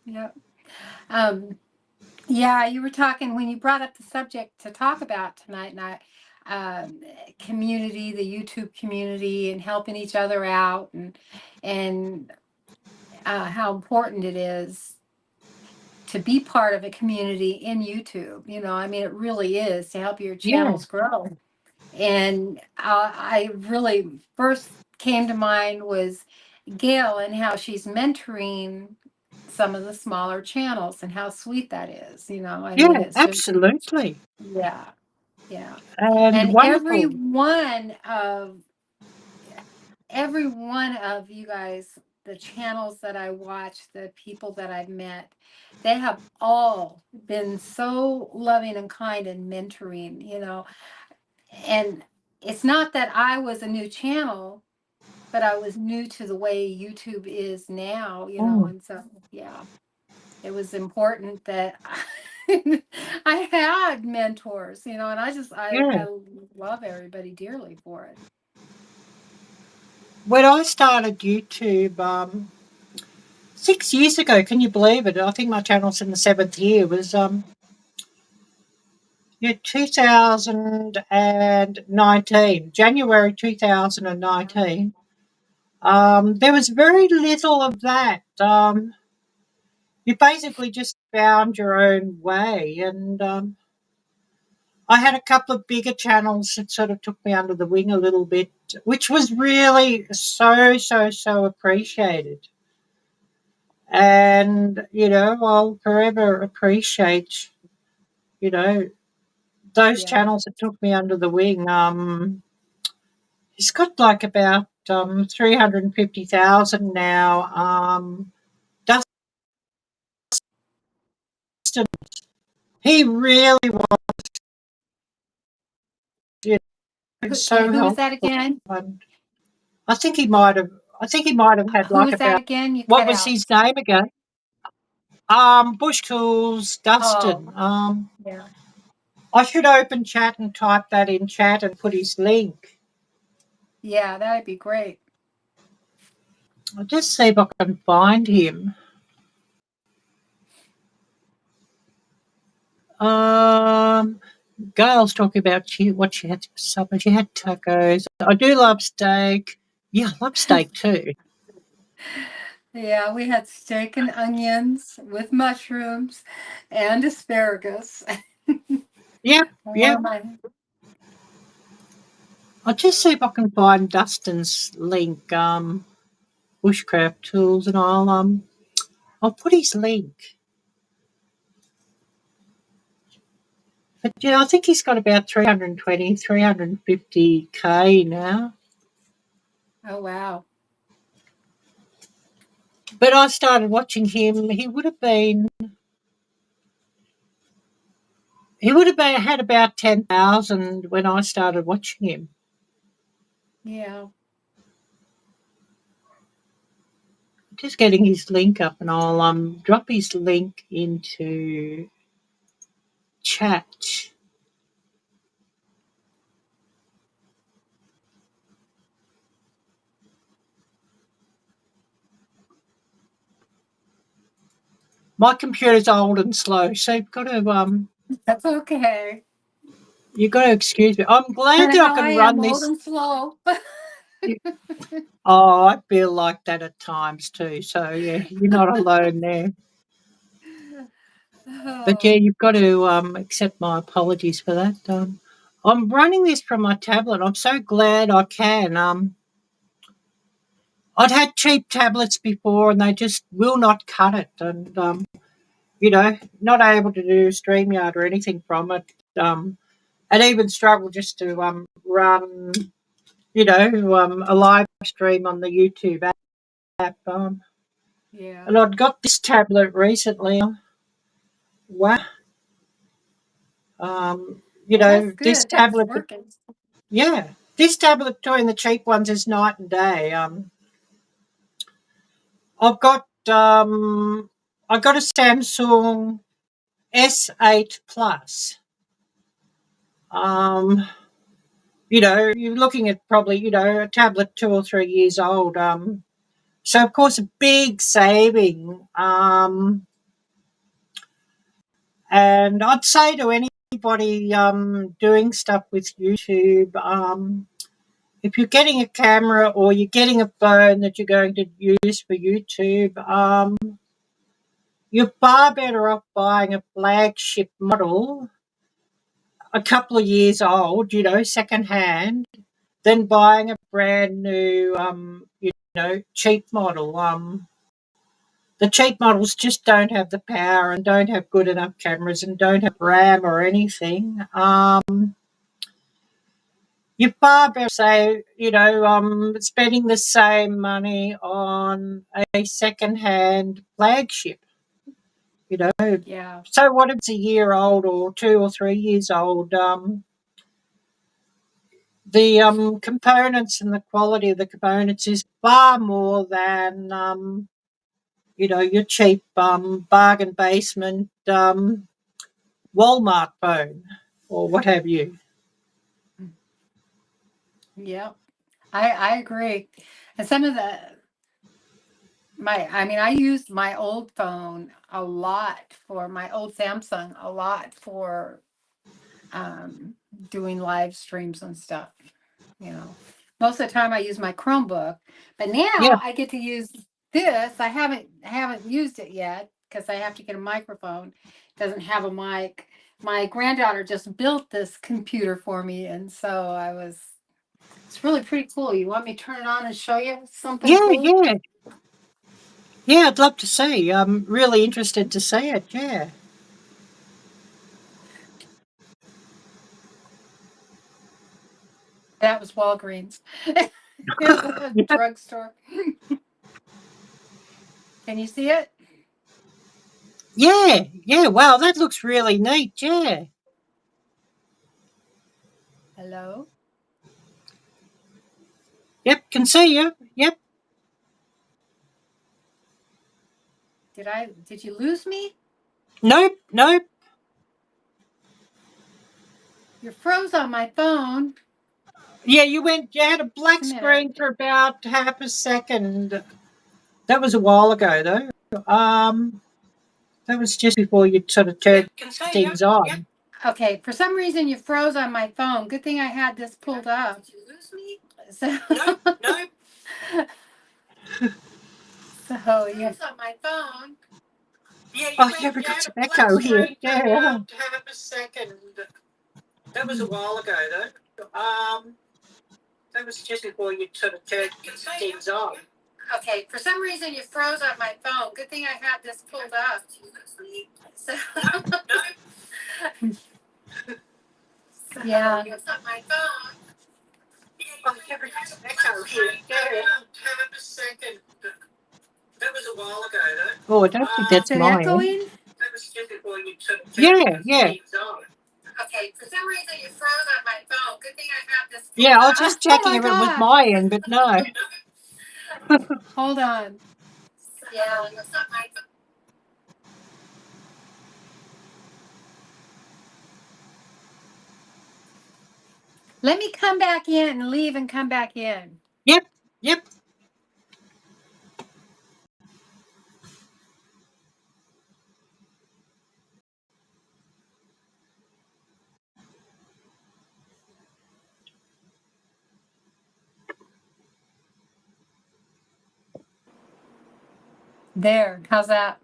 Yeah. Um, yeah, you were talking when you brought up the subject to talk about tonight, and community, the YouTube community, and helping each other out, and how important it is to be part of a community in YouTube. I mean, it really is to help your Yeah, channels grow. And I really first came to mind was Gail and how she's mentoring some of the smaller channels and how sweet that is. I mean, yeah, it's just, absolutely, yeah, yeah. and And wonderful. every one of you guys, the channels that I watch, the people that I've met, they have all been so loving and kind and mentoring, and it's not that I was a new channel, but I was new to the way YouTube is now, Mm, and so, yeah, it was important that I had mentors, and yeah, I love everybody dearly for it. when I started YouTube 6 years ago, can you believe it? I think my channel's in the seventh year. Was 2019, January 2019. There was very little of that. You basically just found your own way. And I had a couple of bigger channels that sort of took me under the wing a little bit, which was really so, so, so appreciated. And, I'll forever appreciate, you know, those Yeah. channels that took me under the wing. He's got like about 350,000 now. Dustin, he really was, Okay, so who was that helpful. again? And I think he might have. I think he might have had Who like was that about, again? You what cut was out. his name again? Bush Tools, Oh, Dustin. yeah. I should open chat and type that in chat and put his link. Yeah, that'd be great. I'll just see if I can find him. Gail's talking about what she had for supper. She had tacos. I do love steak. Yeah, I love steak too. Yeah, we had steak and onions with mushrooms and asparagus. Yep, One yep. of my I'll just see if I can find Dustin's link, bushcraft tools, and I'll put his link. But I think he's got about 320, 350K now. Oh wow. But I started watching him. He would have had about 10,000 when I started watching him. Yeah. Just getting his link up, and I'll drop his link into chat. My computer's old and slow, so you've got to That's okay. excuse me. I'm glad Kind of that I how can I am, run old this. and slow. Oh, I feel like that at times too. So yeah, you're not alone there. But yeah, Oh, you've got to accept my apologies for that. I'm running this from my tablet. I'm so glad I can. I'd had cheap tablets before, and they just will not cut it. And not able to do StreamYard or anything from it. And even struggle just to run, a live stream on the YouTube app. yeah. And I'd got this tablet recently. Wow. Well, that's This good. That's tablet, working. yeah, this tablet between the cheap ones is night and day. I've got a Samsung S8 Plus. You're looking at probably, a tablet 2 or 3 years old. So of course a big saving. And I'd say to anybody doing stuff with YouTube, if you're getting a camera or you're getting a phone that you're going to use for YouTube, you're far better off buying a flagship model a couple of years old, second hand, than buying a brand new, cheap model. The cheap models just don't have the power and don't have good enough cameras and don't have RAM or anything. You're far better, say, spending the same money on a second-hand flagship. Yeah. So what if it's a year old or 2 or 3 years old? The components and the quality of the components is far more than your cheap bargain basement Walmart phone or what have you. Yep. I agree. And some of I used my old phone a lot for my old Samsung a lot for um doing live streams and stuff. You know, most of the time I use my Chromebook, but Yeah, now I get to use this. I haven't used it yet because I have to get a microphone. It doesn't have a mic. My granddaughter just built this computer for me, and so it's really pretty cool. You want me to turn it on and show you something yeah, cool? yeah. Yeah, I'd love to see. I'm really interested to see it. Yeah. That was Walgreens. It was Yep. drugstore. Can you see it? Yeah, yeah. Wow, that looks really neat. Yeah. Hello? Yep, can see you. Yep. Did you lose me? Nope, nope. You're froze on my phone. Yeah, you had a black Just a minute. screen for about half a second. That was a while ago, though. That was just before you sort of turned things on. Okay, for some reason you froze on my phone. Good thing I had this pulled up. Did you lose me? So, Nope. so yeah. On my phone. Oh, yeah, we got some echo here. Yeah. Half a second. That was a while ago, though. That was just before you sort of turned things on. Okay, for some reason you froze on my phone. Good thing I had this pulled up. So, yeah. It's not my phone. Oh, echo here. Have a second. That was a while ago, though. Oh, I don't think that's mine. Echoing? That was just before you took things on. Okay, for some reason you froze on my phone. Good thing I have this. Yeah, I was just checking if it was my end, but no. Hold on. Yeah, it's not my phone. Let me come back in and leave and come back in. Yep, yep. There, how's that?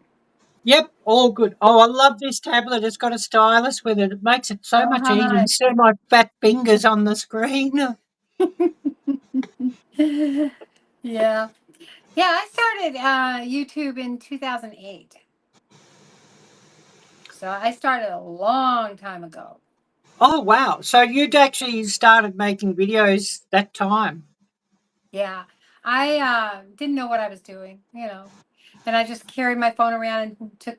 Yep, all good. Oh, I love this tablet. It's got a stylus with it. It makes it so much easier. Nice. Instead of my fat fingers on the screen. Yeah. Yeah, I started YouTube in 2008. So I started a long time ago. Oh, wow. So you'd actually started making videos that time? Yeah. I didn't know what I was doing, and I just carried my phone around and took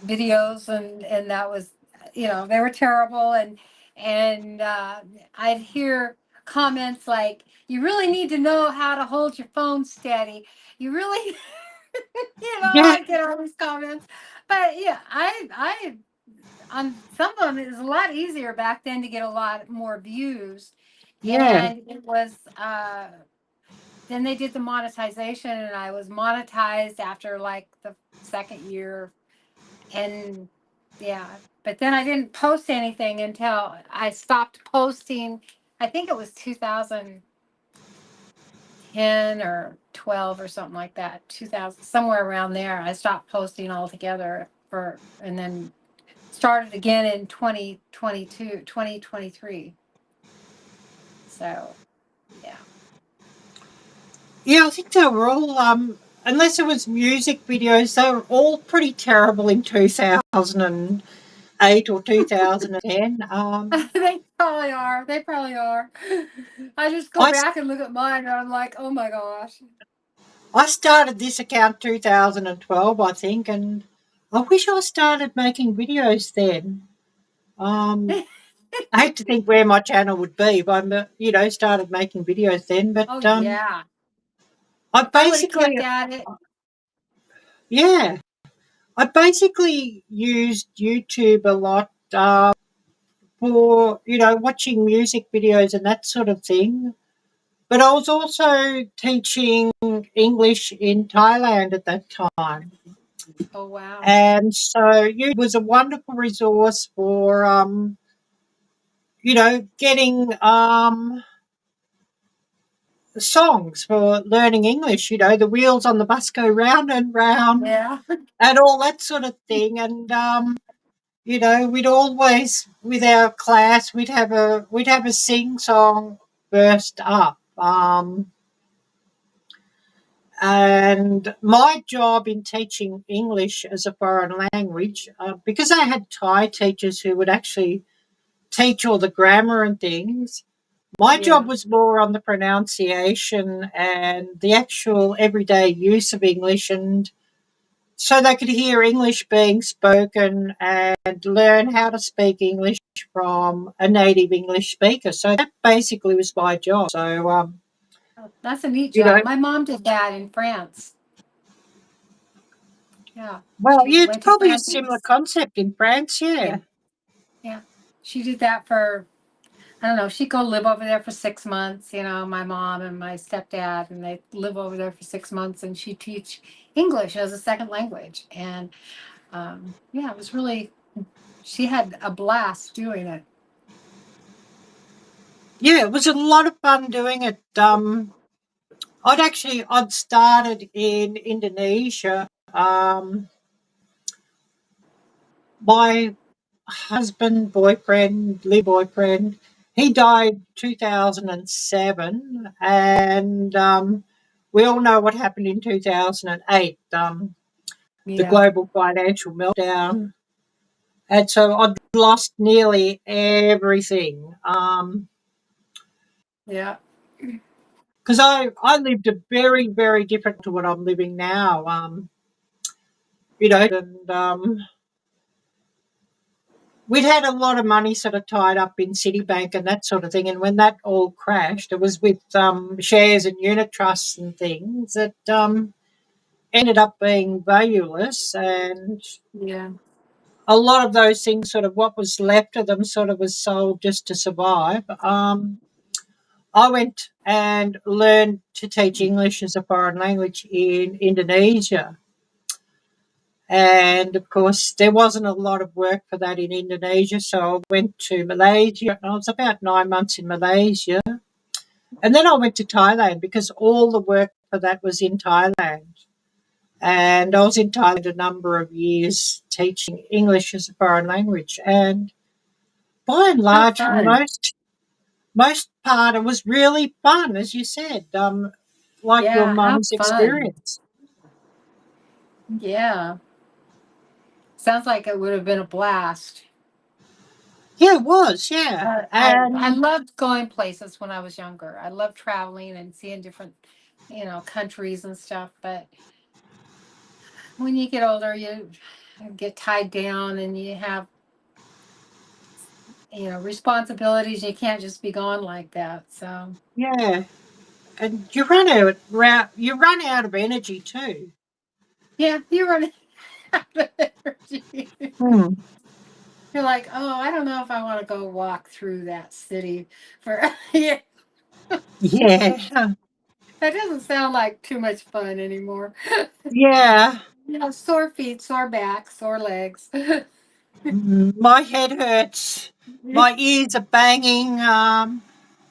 videos, and that was, they were terrible, and I'd hear comments like, you really need to know how to hold your phone steady. You really, Yeah. I get all these comments, but yeah, I on some of them it was a lot easier back then to get a lot more views. Yeah. And it was then they did the monetization, and I was monetized after like the second year. And yeah, but then I didn't post anything until I stopped posting. I think it was 2010 or 12 or something like that. 2000, somewhere around there. I stopped posting altogether and then started again in 2023. So, yeah. Yeah, I think they were all, unless it was music videos, they were all pretty terrible in 2008 or 2010. They probably are. They probably are. I just go back and look at mine, and I'm like, oh my gosh. I started this account 2012, I think, and I wish I started making videos then. I hate to think where my channel would be if I, started making videos then. But yeah, I basically kept at it. Yeah, I basically used YouTube a lot for watching music videos and that sort of thing. But I was also teaching English in Thailand at that time. Oh, wow. And so YouTube was a wonderful resource for, getting songs for learning English. The wheels on the bus go round and round. Yeah. And all that sort of thing. And, we'd always, with our class, we'd have a sing-song burst up. And my job in teaching English as a foreign language, because I had Thai teachers who would actually teach all the grammar and things, my job was more on the pronunciation and the actual everyday use of English, and so they could hear English being spoken and learn how to speak English from a native English speaker. So that basically was my job. So, that's a neat job. My mom did that in France. Yeah. Well, it's probably a similar concept in France, yeah. Yeah. She did that for, I don't know, she'd go live over there for 6 months, my mom and my stepdad, and they live over there for 6 months, and she'd teach English as a second language. And yeah, it was really, she had a blast doing it. Yeah, it was a lot of fun doing it. I'd started in Indonesia. My husband, boyfriend, boyfriend, he died 2007, and we all know what happened in 2008, the Yeah. global financial meltdown. And so I'd lost nearly everything. Yeah. Because I lived a very, very different to what I'm living now. And we'd had a lot of money sort of tied up in Citibank and that sort of thing. And when that all crashed, it was with shares and unit trusts and things that ended up being valueless. And Yeah. a lot of those things, sort of what was left of them, sort of was sold just to survive. I went and learned to teach English as a foreign language in Indonesia. And of course, there wasn't a lot of work for that in Indonesia. So I went to Malaysia. I was about 9 months in Malaysia. And then I went to Thailand because all the work for that was in Thailand. And I was in Thailand a number of years teaching English as a foreign language. And by and How large, for the fun. most part, it was really fun, as you said, like your Yeah. How mum's fun. experience. Yeah. Sounds like it would have been a blast. Yeah, it was, yeah. I And loved going places when I was younger. I loved traveling and seeing different, countries and stuff. But when you get older, you get tied down and you have, responsibilities. You can't just be gone like that. So yeah, and you run out of energy too. yeah, you're running out of energy. Hmm. You're like, oh, I don't know if I want to go walk through that city for. Yeah, Yeah, that doesn't sound like too much fun anymore. yeah. Sore feet, sore back, sore legs. My head hurts. My ears are banging.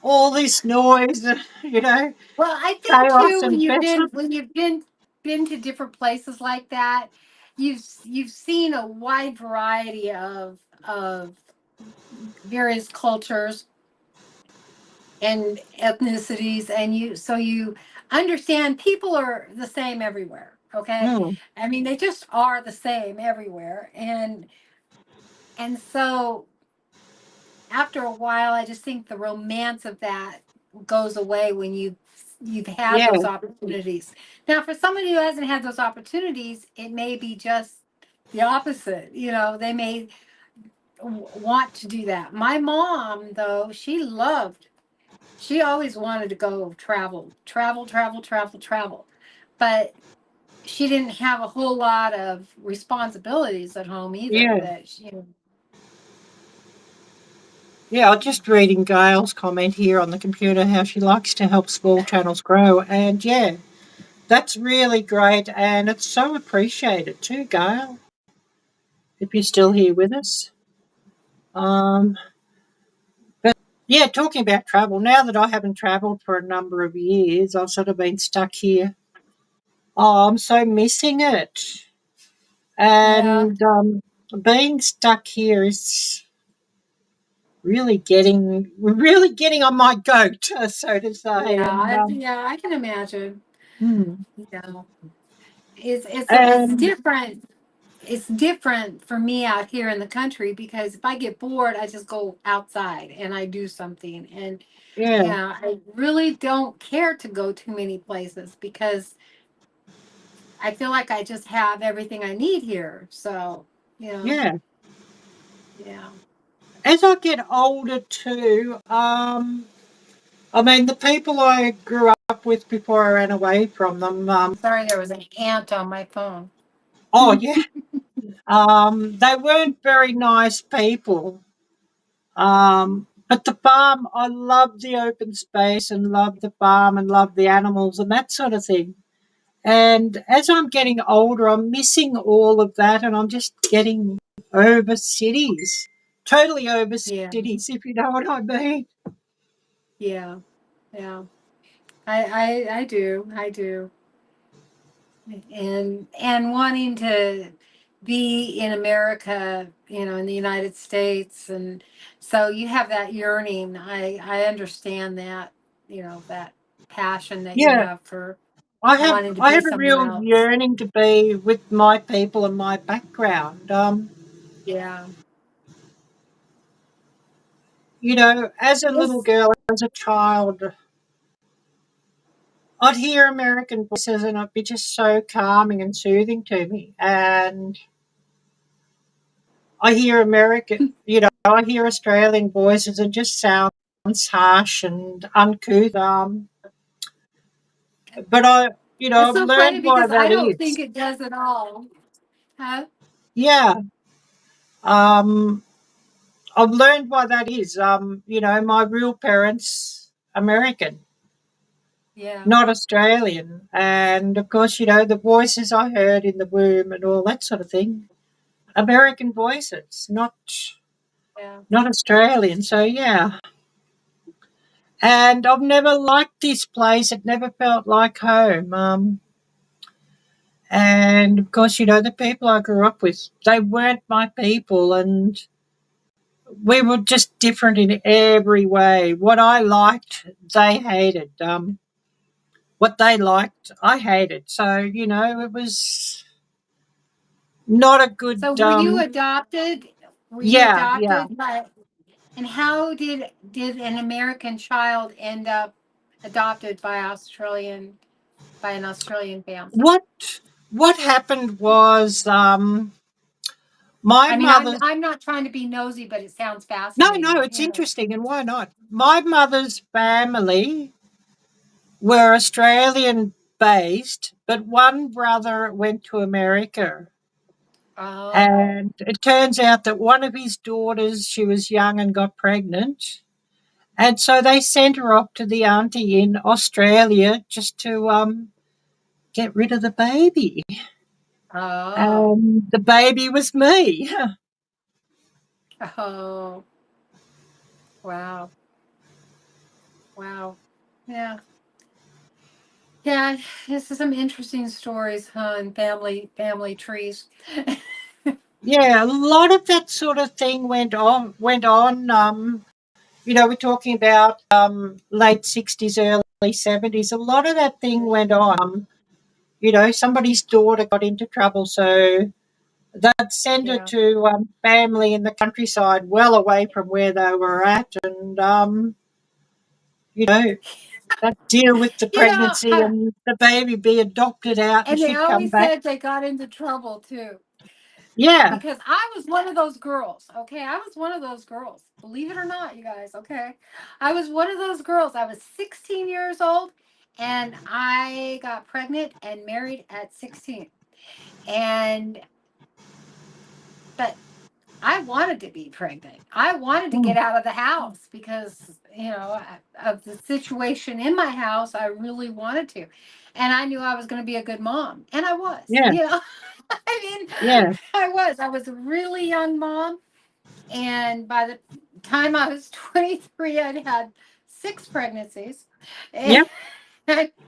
All this noise, Well, I think chaos too and bestrum. when you've been to different places like that, you've seen a wide variety of various cultures and ethnicities, and you understand people are the same everywhere. Okay, Hmm. I mean they just are the same everywhere, and so after a while, I just think the romance of that goes away when you've had Yeah, those opportunities. Now, for somebody who hasn't had those opportunities, it may be just the opposite. They may want to do that. My mom, though, she always wanted to go travel, travel, travel, travel, travel. But she didn't have a whole lot of responsibilities at home either. yeah, That yeah. I'm just reading Gail's comment here on the computer how she likes to help small channels grow, and yeah, that's really great, and it's so appreciated too, Gail. If you're still here with us, um, but yeah, talking about travel. Now that I haven't travelled for a number of years, I've sort of been stuck here. Oh, I'm so missing it. yeah, And being stuck here is really getting on my goat, so to say. And yeah, I can imagine. hmm, Yeah. It's and different. It's different for me out here in the country because if I get bored, I just go outside and I do something. And yeah, I really don't care to go too many places because I feel like I just have everything I need here. So, you know, yeah. yeah. As I get older too, I mean the people I grew up with before I ran away from them. Sorry, there was an ant on my phone. Oh yeah, they weren't very nice people. But the farm, I love the open space and love the farm and love the animals and that sort of thing. And as I'm getting older, I'm missing all of that and I'm just getting over cities. Totally over Yeah, cities, if you know what I mean. yeah, yeah. I do. I do. And wanting to be in America, in the United States. And so you have that yearning. I understand that, that passion that you Yeah, have for I have wanting to I be have a somewhere real else. yearning to be with my people and my background. Yeah. As a little Yes. girl, as a child, I'd hear American voices and it'd be just so calming and soothing to me. And I hear I hear Australian voices and just sounds harsh and uncouth. But It's I've so funny learned why because I that don't is. think it does at all. Huh? Yeah. Um, I've learned why that is. My real parents American, Yeah. not Australian, and of course, the voices I heard in the womb and all that sort of thing, American voices, Yeah. not Australian. So yeah, and I've never liked this place. It never felt like home. And of course, the people I grew up with, they weren't my people, and we were just different in every way. What I liked, they hated. What they liked, I hated. So it was not a good. So were you adopted? Were you Yeah, yeah. adopted by, and how did an American child end up adopted by an Australian family? What what happened was my I mean, I'm mother's. I'm not trying to be nosy, but it sounds No, no, fascinating. it's interesting, and why not? My mother's family were Australian based, but one brother went to America. Oh, And it turns out that one of his daughters, she was young and got pregnant. And so they sent her off to the auntie in Australia just to get rid of the baby. oh, And the baby was me. oh, wow, wow, yeah, yeah. This is some interesting stories, huh? And family trees. Yeah, a lot of that sort of thing went on. We're talking about late 60s, early 70s. A lot of that thing went on. Somebody's daughter got into trouble, so they'd send her Yeah. to family in the countryside, well away from where they were at, and you know, they'd deal with the You know, pregnancy and the baby be adopted out, and and they she'd come always back. said they got into trouble too. Yeah, Because I was one of those girls. Okay. I was one of those girls. Believe it or not, you guys. Okay. I was one of those girls. I was 16 years old and I got pregnant and married at 16. And, but I wanted to be pregnant. I wanted to mm, get out of the house because, of the situation in my house. I really wanted to. And I knew I was going to be a good mom. And I was, yeah, I mean, yeah, I was. I was a really young mom. And by the time I was 23, I'd had 6 pregnancies. And yep,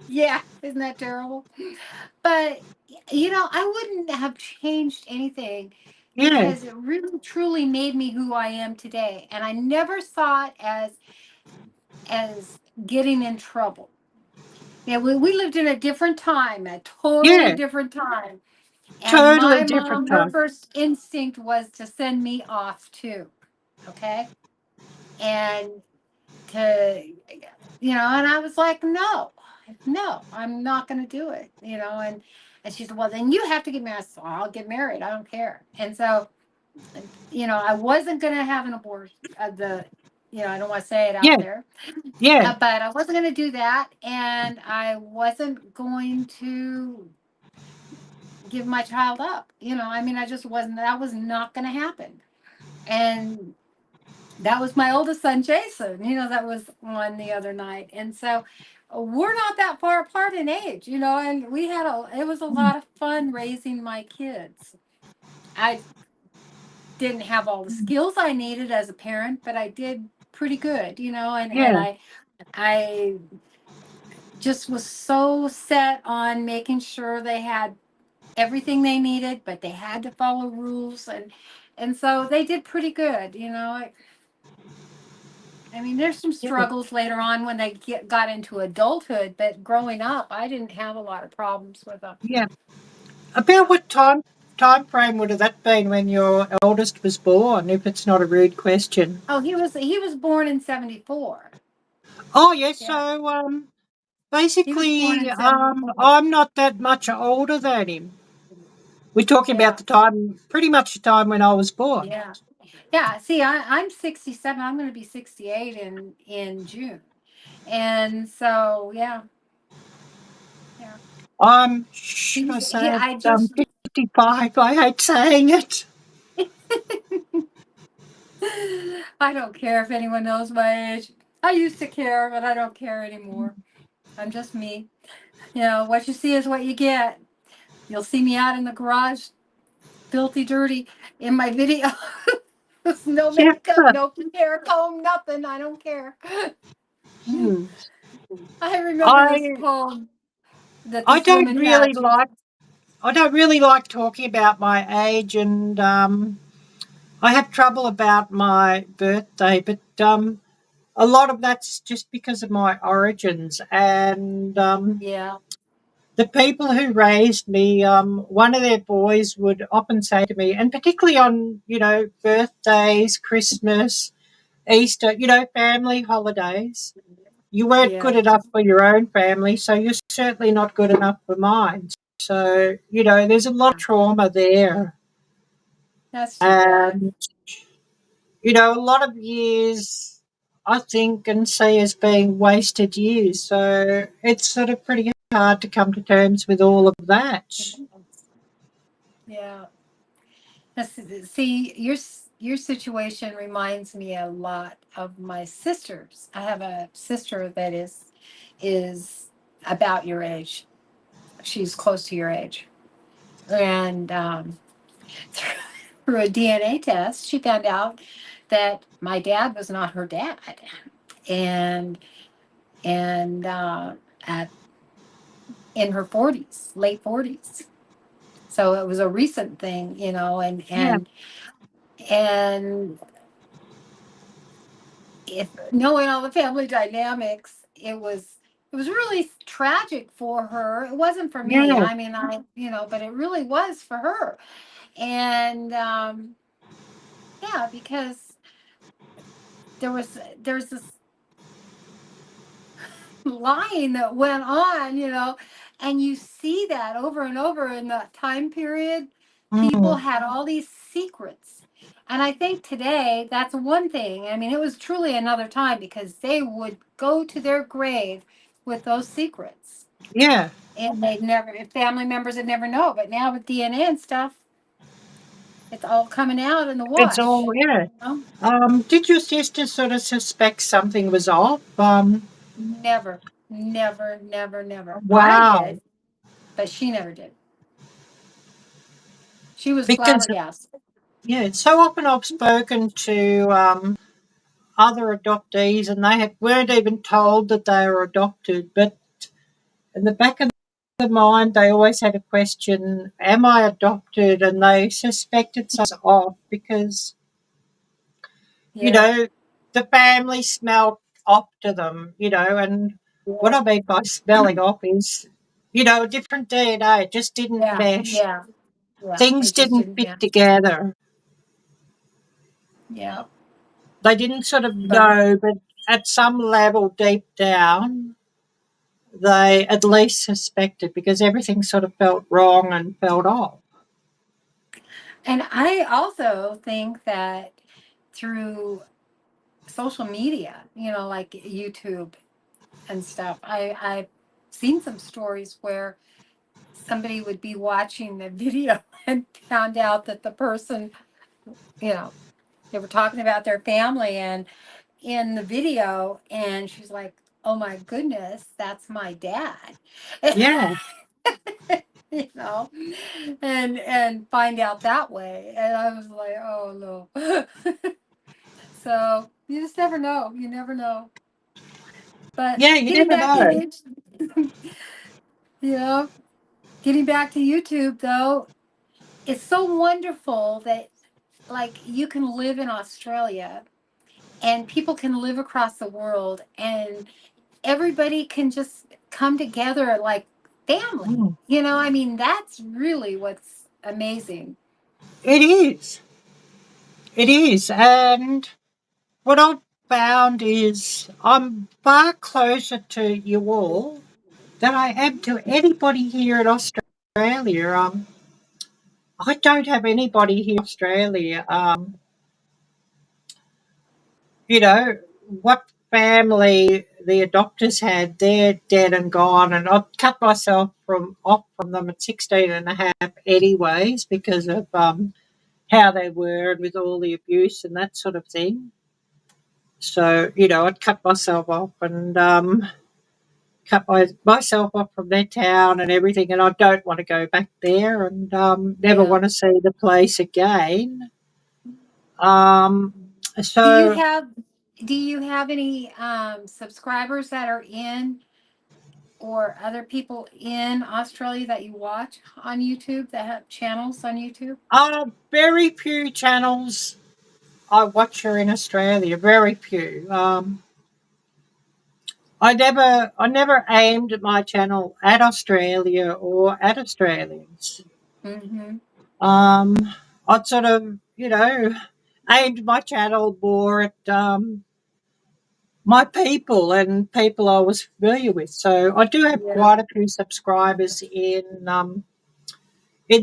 yeah, isn't that terrible? But, I wouldn't have changed anything yeah, because it really truly made me who I am today. And I never saw it as getting in trouble. Yeah, we lived in a different time, a totally yeah. different time. And Totally my different mom, her time. first instinct was to send me off too. Okay. And to, and I was like, no, I'm not going to do it, and she said, well, then you have to get married. So I'll get married. I don't care. And so, I wasn't going to have an abortion. I don't want to say it out Yeah, there, yeah, but I wasn't going to do that. And I wasn't going to give my child up. I mean, I just wasn't, that was not going to happen. And that was my oldest son, Jason, that was on the other night. And so we're not that far apart in age, and it was a mm, lot of fun raising my kids. I didn't have all the mm, skills I needed as a parent, but I did pretty good, and yeah, I just was so set on making sure they had everything they needed, but they had to follow rules, and so they did pretty good, you know. I mean, there's some Yeah. struggles later on when they got into adulthood, but growing up, I didn't have a lot of problems with them. Yeah. About what time frame would have that been when your eldest was born, if it's not a rude question? Oh, he was born in 74. Oh yes, Yeah, so he was born basically in 74. I'm not that much older than him. We're talking about Yeah, the time, pretty much the time when I was born. yeah, yeah. See, I'm 67. I'm going to be 68 in June, and so yeah, yeah. I'm, should I say it, I just 55. I hate saying it. I don't care if anyone knows my age. I used to care, but I don't care anymore. I'm just me. You know, what you see is what you get. You'll see me out in the garage, filthy dirty, in my video. No Yeah. makeup, no hair comb, nothing. I don't care. Hmm. I remember this I poem that I this don't woman really had. like I don't really like talking about my age, and I have trouble about my birthday, but a lot of that's just because of my origins and Yeah, the people who raised me. One of their boys would often say to me, and particularly on birthdays, Christmas, Easter, family holidays. You weren't yeah, good enough for your own family, so you're certainly not good enough for mine. So, there's a lot of trauma there. that's too bad. And, a lot of years, I think, and see as being wasted years. So it's sort of pretty hard to come to terms with all of that. Yeah. See, your situation reminds me a lot of my sisters. I have a sister that is about your age. She's close to your age, and through a DNA test, she found out that my dad was not her dad, and and at in her 40s, late 40s. So it was a recent thing, you know, Yeah. and if knowing all the family dynamics, it was really tragic for her. It wasn't for me. Yeah. I mean, but it really was for her. And yeah, because there's this lying that went on, and you see that over and over in that time period. People Mm. had all these secrets. And I think today that's one thing. I mean, it was truly another time because they would go to their grave with those secrets. Yeah. And family members would never know. But now with DNA and stuff, it's all coming out in the It's all, wash. yeah. You know? Did your sister sort of suspect something was off? Never, never, never, never. I Wow. did, but she never did. She was Because, flabbergasted. yeah, so often I've spoken to other adoptees and weren't even told that they were adopted, but in the back of their mind, they always had a question, am I adopted? And they suspected something was off because, you Yeah. know, the family smelled off to them, and what Yeah. I mean by smelling off is, a different DNA. It just didn't Yeah. mesh. Yeah. Yeah. Things It just didn't didn't fit match. together. Yeah. They didn't sort of But know, but at some level deep down, they at least suspected because everything sort of felt wrong and felt off. and I also think that through social media, like YouTube and stuff, I've seen some stories where somebody would be watching the video and found out that the person, you know, they were talking about their family and in the video, and she's like, "Oh my goodness, that's my dad." Yeah, you know, and find out that way. And I was like, "Oh no." So you just never know. You never know. But yeah, you getting never back to know. age, you know, getting back to YouTube though, it's so wonderful that like you can live in Australia and people can live across the world and everybody can just come together like family. Mm. You know, I mean, that's really what's amazing. It is. It is. And what I've found is I'm far closer to you all than I am to anybody here in Australia. I don't have anybody here in Australia. You know, what family the adopters had, they're dead and gone. And I've cut myself off from them at 16 and a half anyways because of how they were and with all the abuse and that sort of thing. So, I'd cut myself off and cut myself off from their town and everything. And I don't want to go back there and never Yeah. want to see the place again. Um, Do you so have do you have any subscribers that are in or other people in Australia that you watch on YouTube that have channels on YouTube? very few channels I watch are in Australia. Very few. I never aimed my channel at Australia or at Australians. Mm-hmm. Um, I'd sort of, aimed my channel more at my people and people I was familiar with. So I do have Yeah. quite a few subscribers in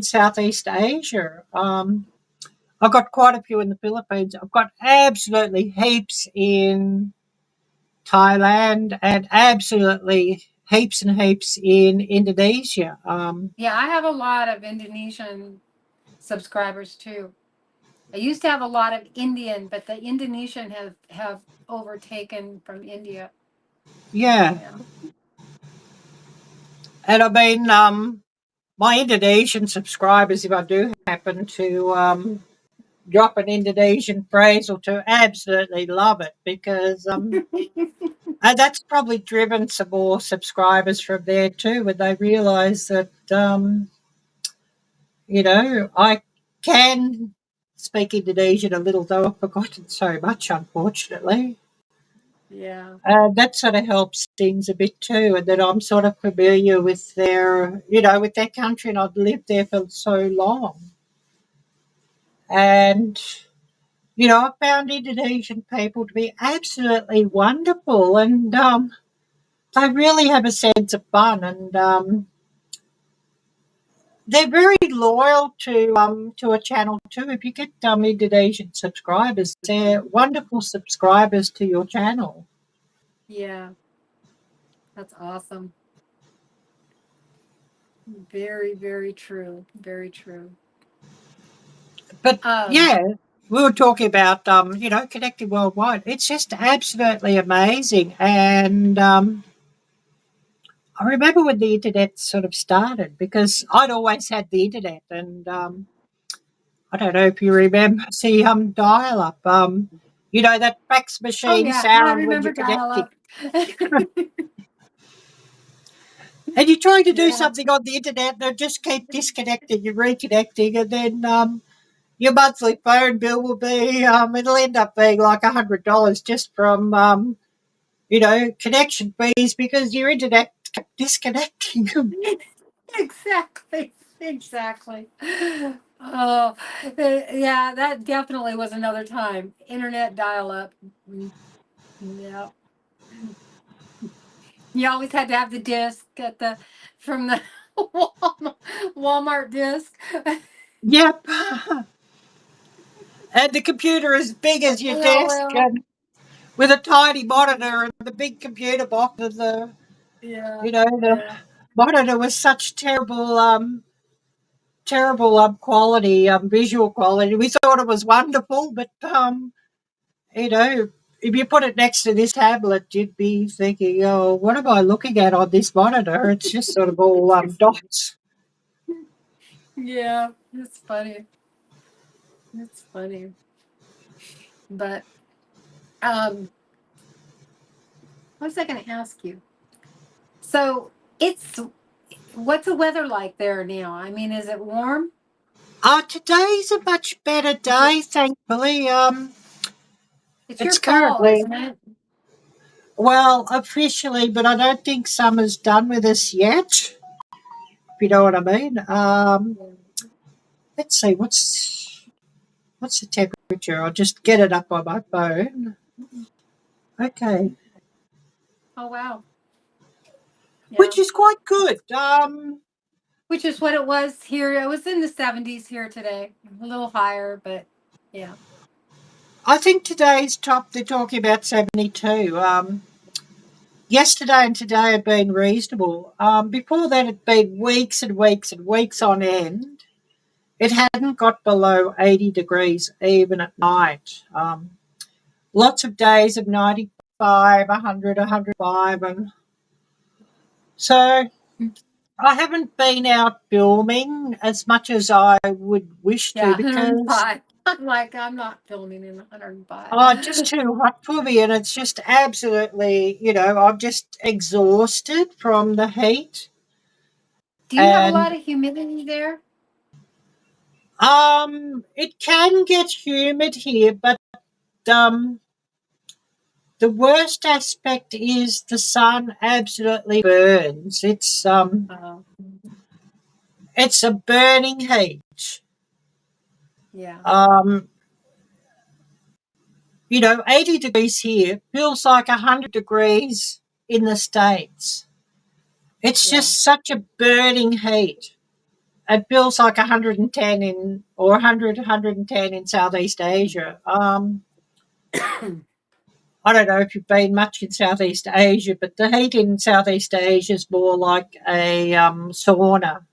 Southeast Asia. I've got quite a few in the Philippines. I've got absolutely heaps in Thailand and absolutely heaps and heaps in Indonesia. Yeah, I have a lot of Indonesian subscribers too. I used to have a lot of Indian, but the Indonesian have overtaken from India. Yeah, Yeah. and I mean, my Indonesian subscribers, if I do happen to drop an Indonesian phrase or two, absolutely love it because and that's probably driven some more subscribers from there too when they realise that I can speak Indonesian a little, though I've forgotten so much, unfortunately. Yeah. That sort of helps things a bit too, and that I'm sort of familiar with their country, and I've lived there for so long. And I found Indonesian people to be absolutely wonderful, and they really have a sense of fun, and they're very loyal to a channel too. If you get Indonesian subscribers, they're wonderful subscribers to your channel. Yeah. That's awesome. Very, very true. Very true. But Um, yeah, we were talking about connecting worldwide. It's just absolutely amazing, and I remember when the internet sort of started because I'd always had the internet, and I don't know if you remember the dial up. That fax oh machine yeah, I sound when remember you're dial connecting. up. And you're trying to do Yeah. something on the internet, and it just keep disconnecting and reconnecting, and then your monthly phone bill will be it'll end up being like $100 just from connection fees because your internet kept disconnecting. Exactly. Exactly. Oh, yeah, that definitely was another time. Internet dial up. Yeah. You always had to have the disc at the from the Walmart disc. Yep. And the computer as big as your desk AOL. and with a tiny monitor and the big computer box and Yeah. the Yeah. monitor was such terrible quality, visual quality. We thought it was wonderful, but you know, if you put it next to this tablet, you'd be thinking, "Oh, what am I looking at on this monitor?" It's just sort of all dots. Yeah. It's funny. It's funny. But what was I going to ask you? So it's What's the weather like there now? I mean, is it warm? Today's a much better day, thankfully. It's your It's fall, currently, isn't it? well, officially, but I don't think summer's done with us yet, if you know what I mean. Let's see, what's the temperature? I'll just get it up on my phone. Okay. Oh, wow. Yeah. Which is quite good. Which is what it was here. It was in the 70s here today. A little higher, but yeah. I think today's top, they're talking about 72. Yesterday and today have been reasonable. Before that, it'd been weeks and weeks and weeks on end. It hadn't got below 80 degrees even at night. Lots of days of 95, 100, 105. And so I haven't been out filming as much as I would wish to Yeah, because 105. I'm like, I'm not filming in 105. it's just too hot for me, and it's just absolutely, I'm just exhausted from the heat. Do you have a And lot of humidity there? it can get humid here, but um, the worst aspect is the sun absolutely burns. Oh, It's a burning heat. yeah, Um, 80 degrees here feels like 100 degrees in the States. It's yeah. just such a burning heat. It feels like 110 or 100, 110 in Southeast Asia. I don't know if you've been much in Southeast Asia, but the heat in Southeast Asia is more like a sauna.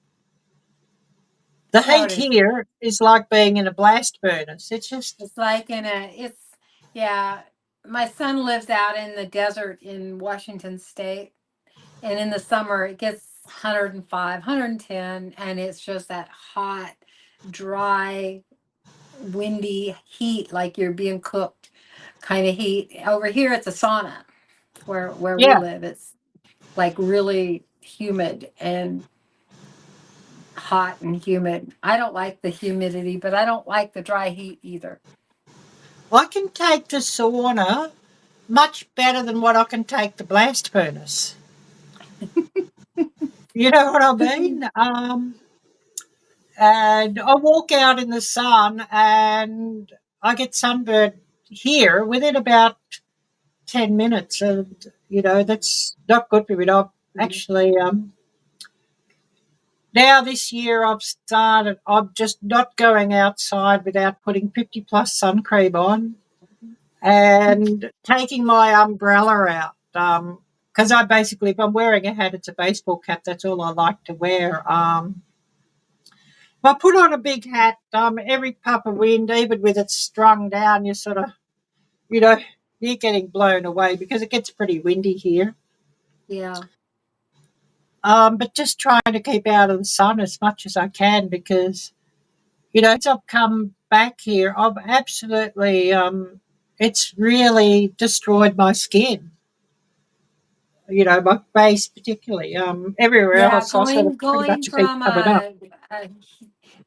The Oh, heat it is. here is like being in a blast furnace. It's just, It's like yeah. My son lives out in the desert in Washington State. And in the summer, it gets 105, 110, and it's just that hot, dry, windy heat, like you're being cooked kind of heat. Over here, it's a sauna where we yeah. live. It's like really humid and hot and humid. I don't like the humidity, but I don't like the dry heat either. I can take the sauna much better than what I can take the blast furnace. You know what I mean? And I walk out in the sun and I get sunburned here within about 10 minutes. And, that's not good for me. I've Mhm. actually, now this year I'm just not going outside without putting 50 plus sun cream on and taking my umbrella out. Because if I'm wearing a hat, it's a baseball cap. That's all I like to wear. If I put on a big hat, every puff of wind, even with it strung down, you sort of, you know, you're getting blown away because it gets pretty windy here. Yeah. But just trying to keep out of the sun as much as I can because, since I've come back here, I've absolutely, it's really destroyed my skin. My face particularly. Everywhere Yeah, else, I sort of pretty going much keep from covered up.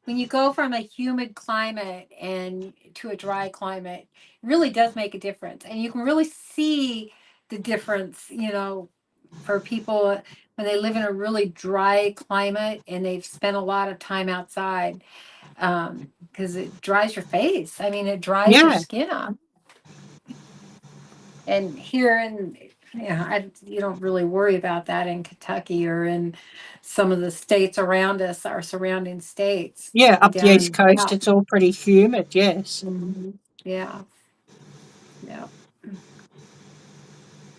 when you go from a humid climate and to a dry climate, it really does make a difference. And you can really see the difference, for people when they live in a really dry climate and they've spent a lot of time outside, because it dries your face. I mean, it dries your Yeah, skin up. And here in, you don't really worry about that in Kentucky or in some of the states around us, our surrounding states, yeah. Up the east down coast, south. it's all pretty humid. Yes. Mhm. Yeah, yeah,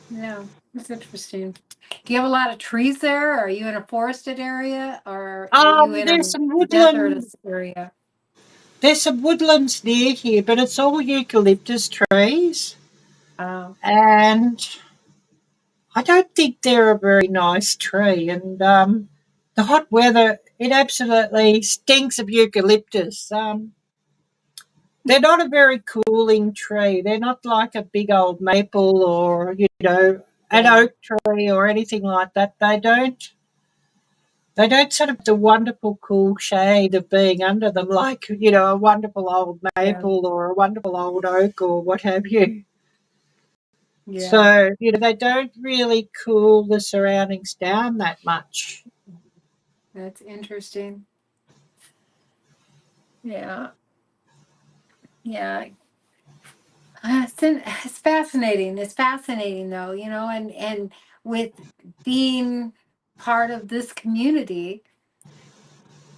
yeah. It's interesting. Do you have a lot of trees there? Are you in a forested area, or are you in There's some a woodland. desertous area? There's some woodlands near here, but it's all eucalyptus trees, Oh, and I don't think they're a very nice tree. And the hot weather, it absolutely stinks of eucalyptus. They're not a very cooling tree. They're not like a big old maple or, an yeah, oak tree or anything like that. They don't. They don't sort of the wonderful cool shade of being under them, like, a wonderful old Yeah. maple or a wonderful old oak or what have you. Yeah. So, they don't really cool the surroundings down that much. That's interesting. Yeah. Yeah. It's fascinating. It's fascinating though, and with being part of this community,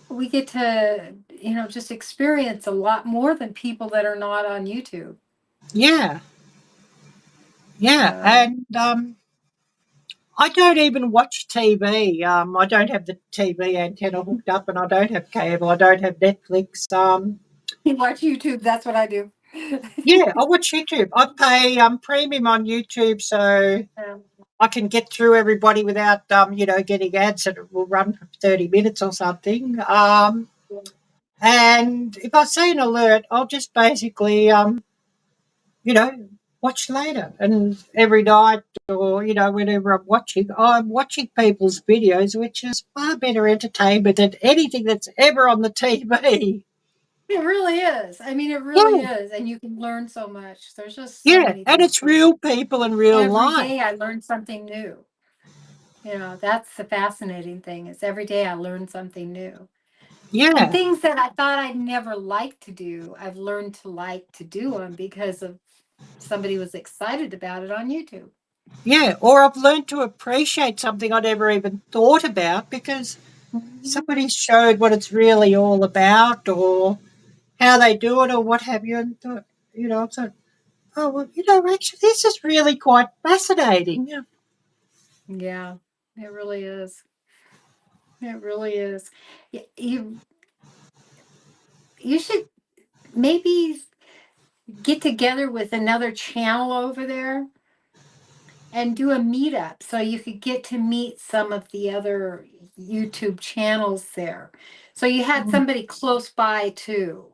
we get to, just experience a lot more than people that are not on YouTube. Yeah. Yeah. Um, And I don't even watch TV. I don't have the TV antenna hooked up and I don't have cable. I don't have Netflix. you watch YouTube, that's what I do. Yeah, I watch YouTube. I pay premium on YouTube so Um, I can get through everybody without getting ads that will run for 30 minutes or something. And if I see an alert, I'll just basically watch later. And every night or whenever I'm watching people's videos, which is far better entertainment than anything that's ever on the TV. It really is. I mean, it really Yeah, is. And you can learn so much. There's just so yeah, many and things it's to learn. real people in real Every life. day I learn something new. That's the fascinating thing is every day I learn something new. And Yeah, things that I thought I'd never like to do, I've learned to like to do them because of somebody was excited about it on YouTube. yeah. Or I've learned to appreciate something I never even thought about because Mhm. somebody showed what it's really all about or how they do it or what have you. And thought, so, oh, well, actually, this is really quite fascinating. Yeah. Yeah, it really is. It really is. You you should maybe get together with another channel over there and do a meetup so you could get to meet some of the other YouTube channels there. So you had Mm. somebody close by too.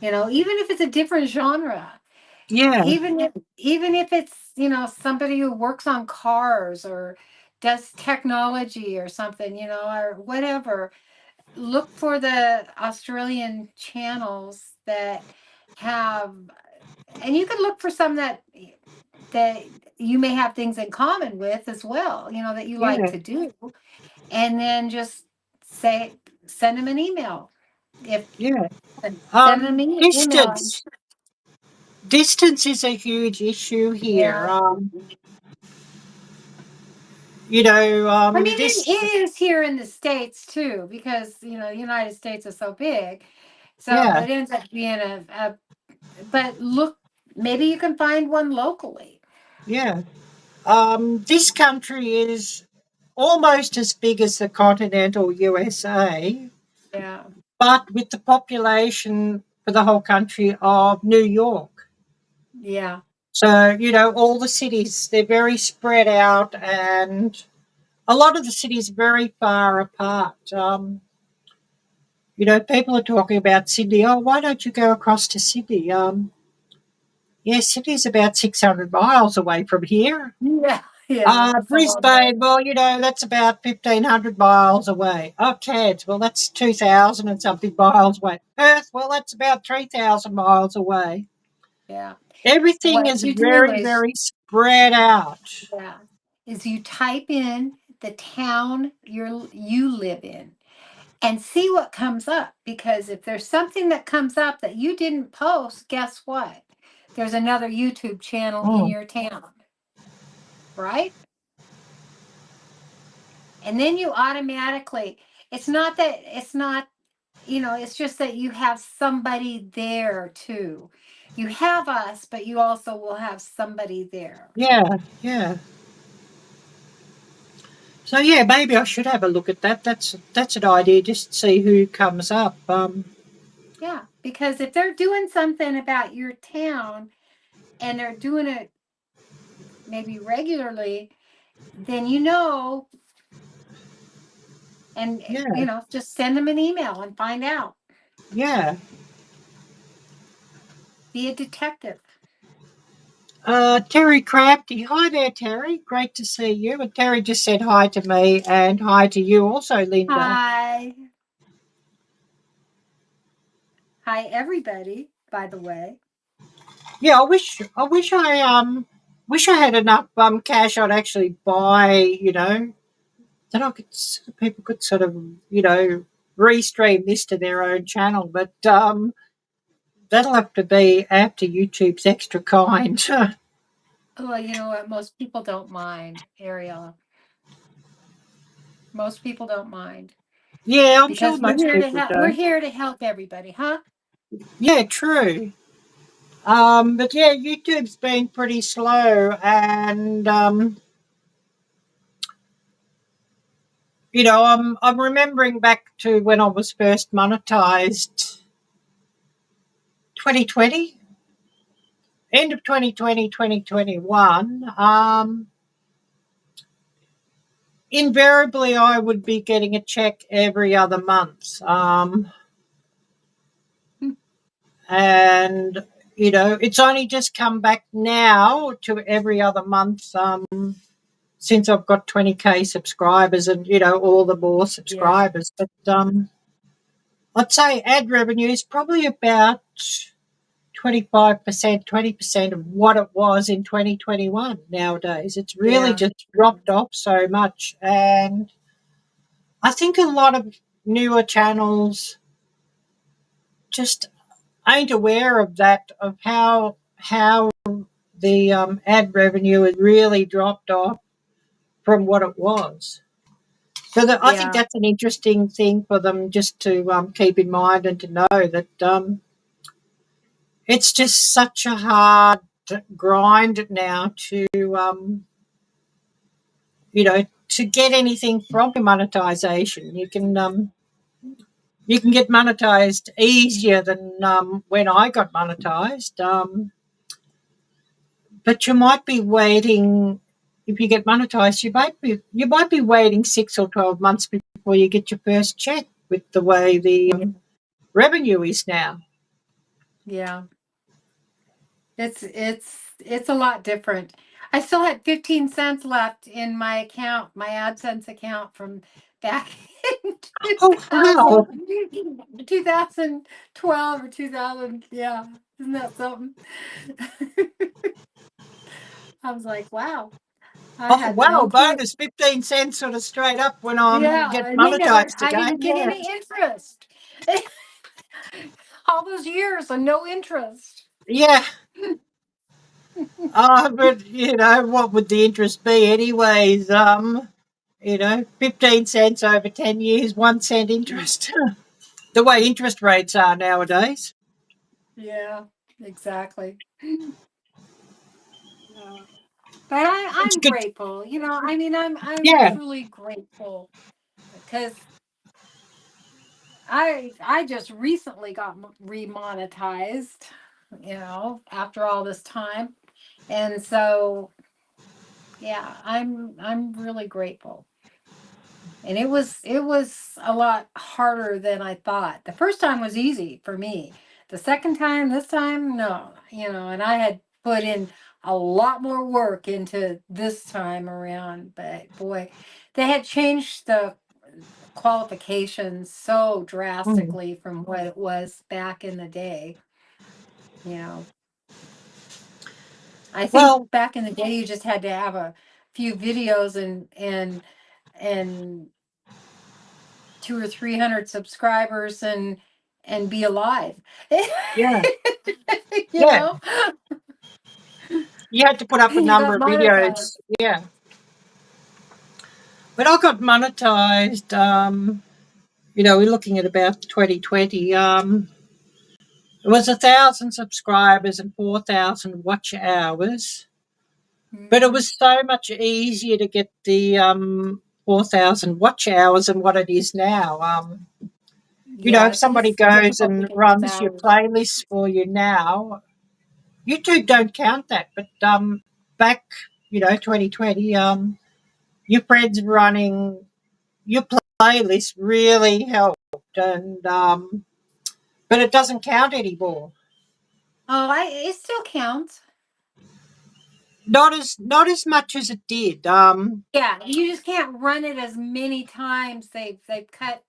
Even if it's a different genre, Yeah, even if it's, somebody who works on cars or does technology or something, or whatever, look for the Australian channels that have, and you can look for some that you may have things in common with as well, that you like yeah, to do, and then just send them an email. If yeah. send them an email. Distance. Distance is a huge issue here. Yeah. I mean, it This, is here in the States too, because the United States is so big. So yeah, it ends up being but look, maybe you can find one locally. yeah. This country is almost as big as the continental USA, Yeah. but with the population for the whole country of New York. Yeah. So, all the cities, they're very spread out and a lot of the cities are very far apart. People are talking about Sydney. Oh, why don't you go across to Sydney? Yeah, Sydney's about 600 miles away from here. Yeah. Yeah. It's a long way. Brisbane, well, that's about 1,500 miles away. Oh, Cairns, well, that's 2,000 and something miles away. Perth, well, that's about 3,000 miles away. Yeah. Everything What is you do very, is, very spread out. yeah, is you type in the town you live in and see what comes up. Because if there's something that comes up that you didn't post, guess what? There's another YouTube channel in Mm, your town, right? And then you automatically, it's just that you have somebody there too. You have us, but you also will have somebody there. yeah, yeah. So yeah, maybe I should have a look at that. That's an idea. Just see who comes up. Yeah, because if they're doing something about your town and they're doing it maybe regularly, then and Yeah, just send them an email and find out. yeah. Be a detective. Terry Crafty. Hi there, Terry. Great to see you. And Terry just said hi to me and hi to you also, Lynda. Hi. Hi, everybody, by the way. Yeah, I wish I had enough cash I'd actually buy, that people could sort of, restream this to their own channel, but that'll have to be after YouTube's extra kind. Well, you know what? Most people don't mind, Arielle. Most people don't mind Yeah, I'm sure because we're most here to people help. We're do. here to help everybody, huh? Yeah, true. But yeah, YouTube's been pretty slow, and I'm remembering back to when I was first monetized, 2020, end of 2020, 2021. Invariably, I would be getting a check every other month, and it's only just come back now to every other month. Since I've got 20K subscribers and, all the more Yeah. subscribers. But I'd say ad revenue is probably about 25%, 20% of what it was in 2021 nowadays. It's really Yeah. just dropped off so much. And I think a lot of newer channels just ain't aware of that, of how the ad revenue has really dropped off from what it was. So I think Yeah. that's an interesting thing for them just to keep in mind and to know that it's just such a hard grind now to get anything from your monetization. You can get monetized easier than when I got monetized, but you might be waiting. If you get monetized, you might be waiting 6 or 12 months before you get your first check with the way the Yeah. revenue is now. Yeah. It's a lot different. I still had 15 cents left in my account, my AdSense account from back in Oh, wow. 2012 or 2000. Yeah. Isn't that something? I was like, wow, I Oh, had wow. no clue. Bonus 15 cents sort of straight up when I Yeah. get And monetized I again. didn't get Yeah. any interest. All those years and no interest. Yeah. But, what would the interest be anyways? 15 cents over 10 years, 1 cent interest. The way interest rates are nowadays. Yeah, exactly. Yeah. But It's I'm good. grateful. You know, I mean, I'm Yeah. truly grateful because I just recently got remonetized, you know, after all this time. And so, yeah, I'm really grateful. And it was a lot harder than I thought. The first time was easy for me. The second time, this time, no, you know, and I had put in a lot more work into this time around, but boy, they had changed the qualifications so Mm. drastically from what it was back in the day. You know, I think Well, back in the day you just had to have a few videos and 200 or 300 subscribers and be alive. yeah. You Yeah. know, You had to put up a you number got of monetized. videos. Yeah. But I got monetized, we're looking at about 2020. It was 1,000 subscribers and 4,000 watch hours. But it Mhm. was so much easier to get the 4,000 watch hours than what it is now. Yeah, If somebody it's goes difficult to and get those runs your hours. playlists for you now, YouTube don't count that. But back, 2020, your friends running your playlist really helped, and but it doesn't count anymore. Oh, I it still counts. not as much as it did. Yeah, you just can't run it as many times. They've cut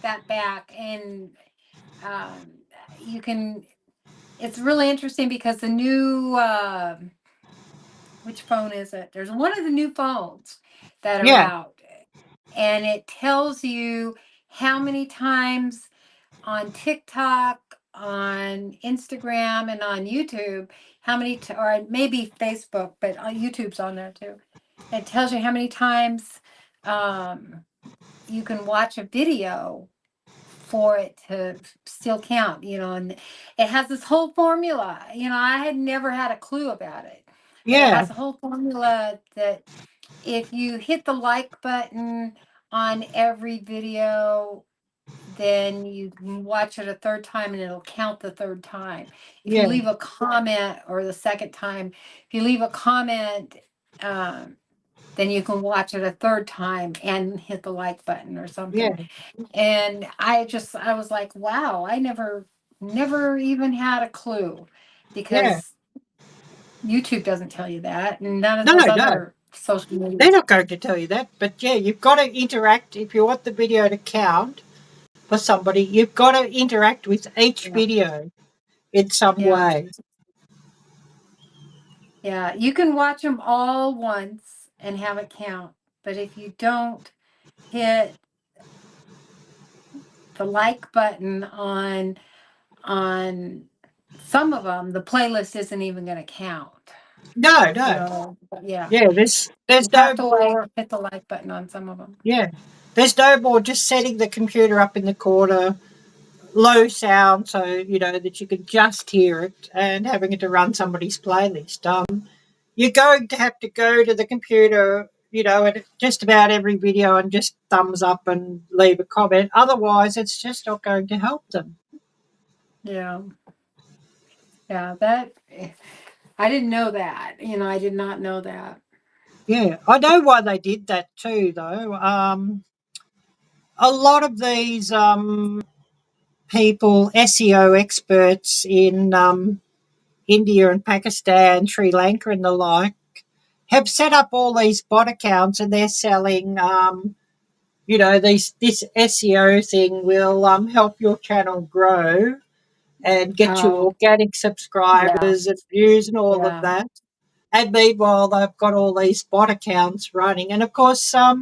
that back, and um, you can. It's really interesting because the new which phone is it? There's one of the new phones that are Yeah, out, and it tells you how many times on TikTok, on Instagram, and on YouTube, how many, or maybe Facebook, but YouTube's on there too. It tells you how many times um, you can watch a video for it to still count, and it has this whole formula. I had never had a clue about it, but it yeah, has a whole formula that if you hit the like button on every video, then you can watch it a third time and it'll count the third time. If you yeah, leave a comment, or the second time, if you leave a comment, um, then you can watch it a third time and hit the like button or yeah, something. And I was like, wow, I never even had a clue, yeah. because YouTube doesn't tell you that, and none of No, those no, other social media. they're not going to tell you that. But yeah, you've got to interact if you want the video to count for somebody. You've got to interact with each Yeah. video in some Yeah. way. Yeah. You can watch them all once and have it count. But if you don't hit the like button on some of them, the playlist isn't even going to count. No, no. So yeah, Yeah, there's you no have to more. hit the like button on some of them. Yeah, there's no more just setting the computer up in the corner, low sound, so that you can just hear it, and having it to run somebody's playlist. You're going to have to go to the computer, at just about every video and just thumbs up and leave a comment. Otherwise, it's just not going to help them. Yeah. Yeah. That I didn't know that. I did not know that. Yeah, I know why they did that too, though. A lot of these people, SEO experts in India and Pakistan, Sri Lanka, and the like, have set up all these bot accounts, and they're selling. This SEO thing will help your channel grow and get you Oh, organic yeah. subscribers and views and all of Yeah. that. And meanwhile, they've got all these bot accounts running, and of course, that's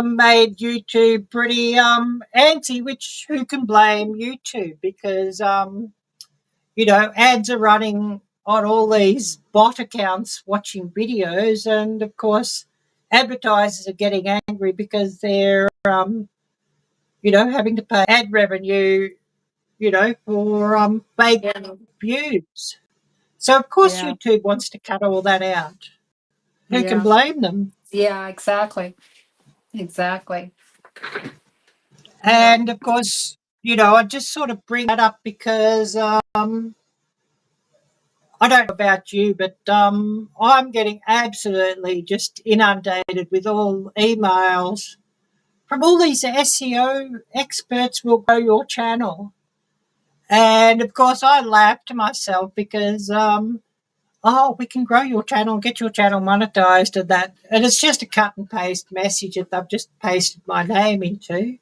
made YouTube pretty anti. Which who can blame YouTube, because ads are running on all these bot accounts watching videos, and of course, advertisers are getting angry because they're having to pay ad revenue, for fake Yeah. views. So of course Yeah. YouTube wants to cut all that out. Who can Yeah. blame them? Yeah. Exactly. Exactly. Yeah. And of course, I just sort of bring that up because I don't know about you, but I'm getting absolutely just inundated with all emails from all these SEO experts will grow your channel. And of course, I laugh to myself because, we can grow your channel, get your channel monetized and that. And it's just a cut and paste message that they've just pasted my name into.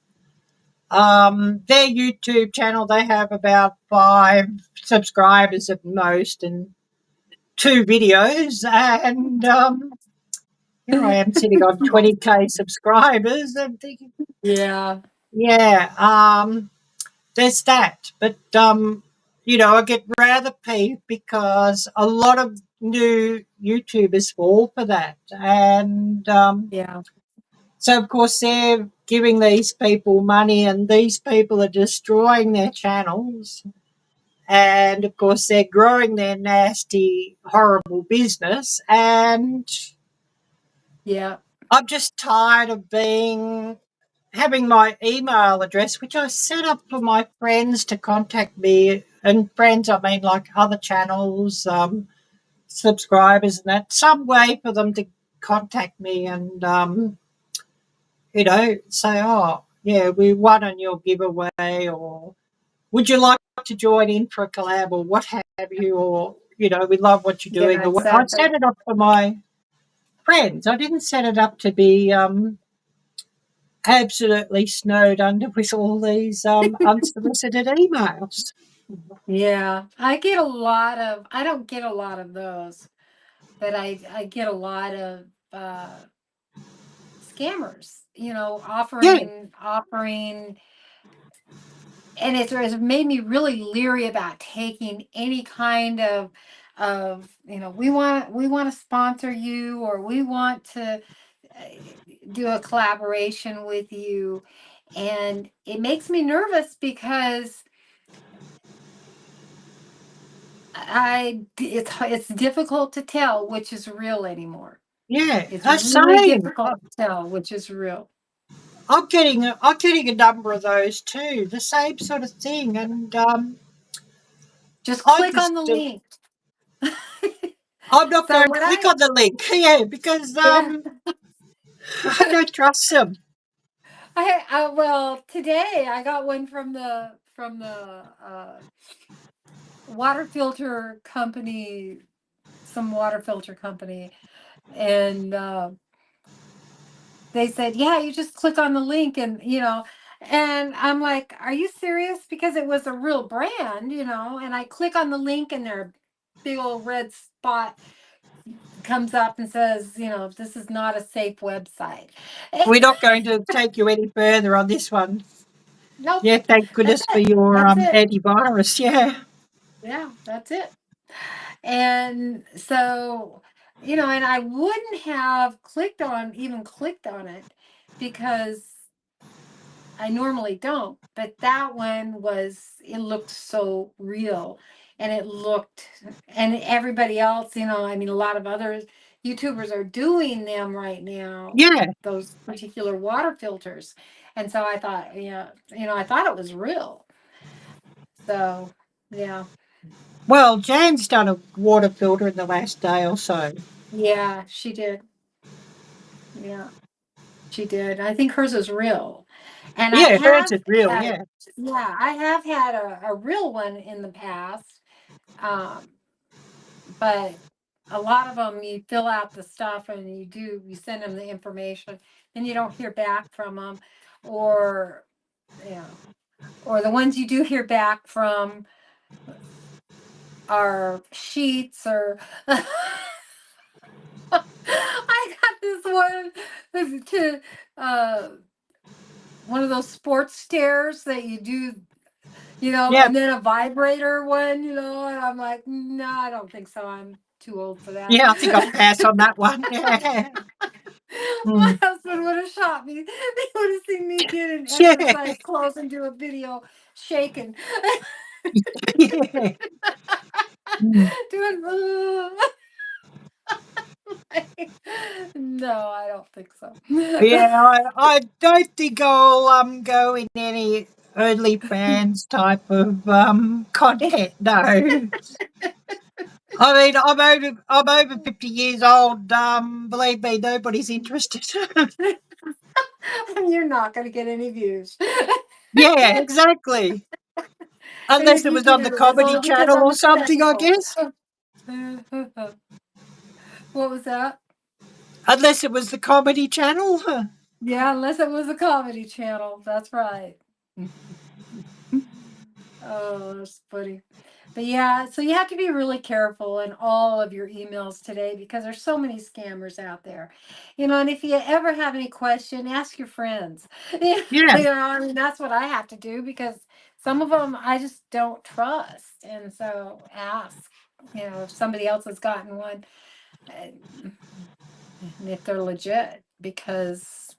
Their YouTube channel, they have about 5 subscribers at most and 2 videos. And here I am sitting on 20K subscribers and thinking, Yeah. yeah, there's that. But, I get rather peeved because a lot of new YouTubers fall for that. And Yeah. so, of course, they're giving these people money, and these people are destroying their channels. And, of course, they're growing their nasty, horrible business. And Yeah. I'm just tired of having my email address, which I set up for my friends to contact me. And friends, I mean like other channels, subscribers and that, some way for them to contact me and, say, oh, yeah, we won on your giveaway, or would you like to join in for a collab, or what have you, or, we love what you're doing. Yeah, Or I exactly. set it up for my friends. I didn't set it up to be absolutely snowed under with all these unsolicited emails. Yeah, I don't get a lot of those, but I get a lot of scammers, Yeah, offering, and it's made me really leery about taking any kind of, we want to sponsor you, or we want to uh, do a collaboration with you. And it makes me nervous because it's difficult to tell which is real anymore. yeah, It's that's really same. difficult to tell which is real. I'm getting a number of those too. The same sort of thing, and Just I click just on the link. I'm not So going to what click on the link. Yeah, because yeah, I don't trust them. well, today I got one from the water filter company, some water filter company, and they said, yeah, you just click on the link, and I'm like, are you serious? Because it was a real brand, and I click on the link, and their big old red spot comes up and says, this is not a safe website. We're not going to take you any further on this one. Nope, Yeah, thank that's goodness for it. your That's it. antivirus. Yeah, Yeah, that's it. And so, and I wouldn't have even clicked on it, because I normally don't, but that one it looked so real, and and everybody else, I mean, a lot of other YouTubers are doing them right now, yeah. those particular water filters. And so I thought, yeah, I thought it was real. So, yeah. Well, Jan's done a water filter in the last day or so. Yeah, she did. Yeah, she did. I think hers is real. And I Yeah, hers have is real. had, Yeah, yeah, I have had a real one in the past. Um, but a lot of them, you fill out the stuff and you send them the information, and you don't hear back from them, or, yeah, or the ones you do hear back from are sheets, or I got this one to uh one of those sports stairs that you do, yeah, and then a vibrator one, and I'm like, no, I don't think so. I'm too old for that. yeah. I think I'll pass on that one. Yeah, My mm. husband would have shot me. They would have seen me get in Yeah, exercise clothes and do a video shaking. yeah. Mm. Doing no, I don't think so. Yeah, I don't think I'll go in any OnlyFans type of content. No, I mean I'm over 50 years old. Believe me, nobody's interested. You're not going to get any views. Yeah, exactly. And Unless if it you was on do, the it's Comedy only because Channel I'm or a something, I spectacle. guess. What was that? Unless it was the Comedy Channel. Huh. Yeah, unless it was a comedy channel. That's right. Oh, that's funny. But yeah, so you have to be really careful in all of your emails today, because there's so many scammers out there. And if you ever have any question, ask your friends. Yeah, I mean, that's what I have to do, because some of them I just don't trust. And so ask, if somebody else has gotten one, and if they're legit, because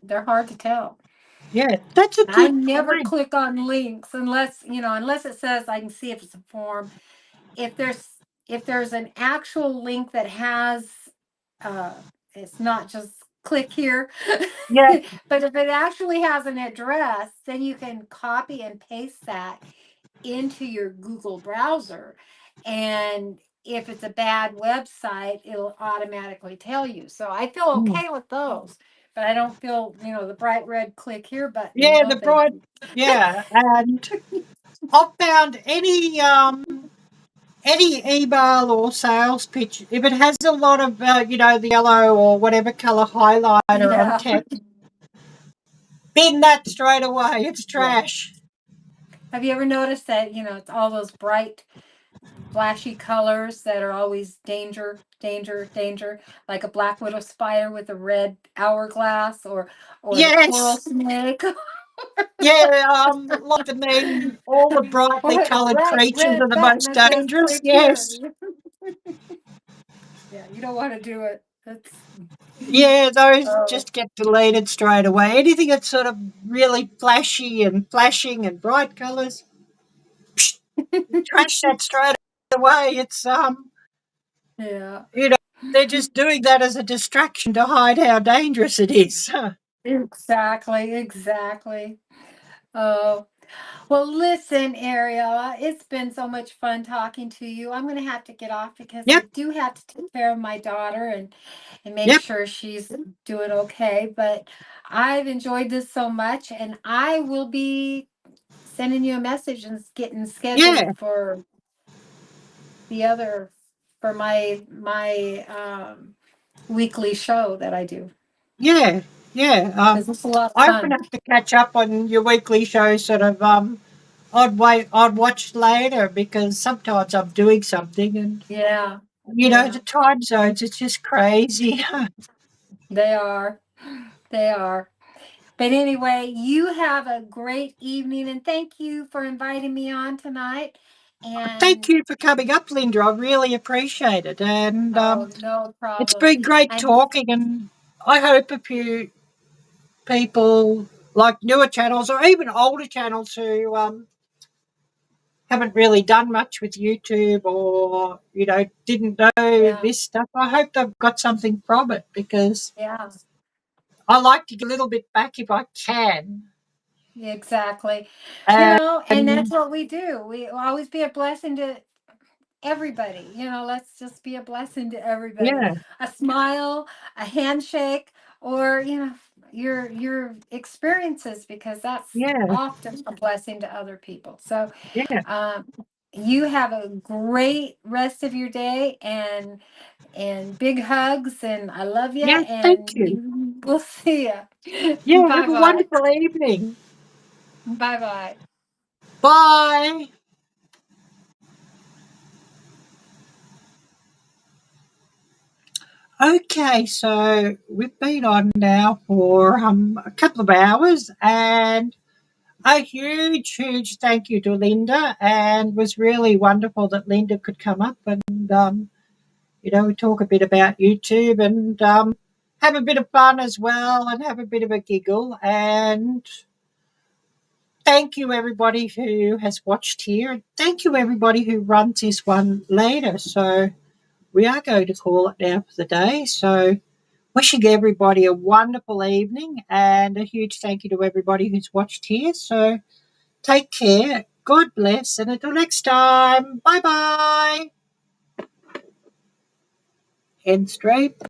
they're hard to tell. yeah, that's a I good never point. click on links unless it says I can see if it's a form. If there's an actual link that has, uh it's not just click here. Yeah, But if it actually has an address, then you can copy and paste that into your Google browser. And if it's a bad website, it'll automatically tell you. So I feel mm. okay with those, but I don't feel, the bright red click here button. Yeah, No, the thank bright. you. Yeah, and I've found any any email or sales pitch, if it has a lot of, the yellow or whatever colour highlighter on Yeah. text, bin that straight away. It's Yeah. trash. Have you ever noticed that, it's all those bright, flashy colors that are always danger, danger, danger, like a black widow spider with a red hourglass or the coral Yes. snake. Yeah, like to me, all the brightly Or coloured bright creatures are red the button most that says dangerous. click here. Yes. Yeah, you don't want to do it. That's Yeah, those oh just get deleted straight away. Anything that's sort of really flashy and flashing and bright colours, trash that straight away. It's yeah. you know, they're just doing that as a distraction to hide how dangerous it is. Exactly, exactly. Oh, well, listen, Ariella, it's been so much fun talking to you. I'm going to have to get off because I Yep, do have to take care of my daughter and make yep, sure she's doing okay. But I've enjoyed this so much, and I will be sending you a message and getting scheduled yeah, for the other for my weekly show that I do yeah, yeah. because it's a lot of I often fun. have to catch up on your weekly show, sort of. I'd watch later because sometimes I'm doing something, and Yeah, the yeah, time zones. It's just crazy. they are. They are. But anyway, you have a great evening and thank you for inviting me on tonight. Thank And you for coming up, Lynda. I really appreciate it, and oh, no it's problem. been great And talking. And I hope a few people like newer channels or even older channels who haven't really done much with YouTube or didn't know yeah, this stuff. I hope they've got something from it because yeah, I like to give a little bit back if I can. exactly. And And that's what we do. We always be a blessing to everybody. Let's just be a blessing to everybody. yeah, A smile, a handshake, or your experiences because that's yeah, often a blessing to other people. So yeah, um, you have a great rest of your day and big hugs and I love you yeah. Thank you. and we'll see you. Yeah, Bye have a bye. wonderful evening. Bye bye. Bye. Okay, so we've been on now for a couple of hours, and a huge, huge thank you to Lynda. And it was really wonderful that Lynda could come up and we talk a bit about YouTube and have a bit of fun as well, and have a bit of a giggle. And thank you everybody who has watched here. Thank you everybody who runs this one later. So we are going to call it now for the day. So wishing everybody a wonderful evening and a huge thank you to everybody who's watched here. So take care. God bless. And until next time, bye bye. End stream.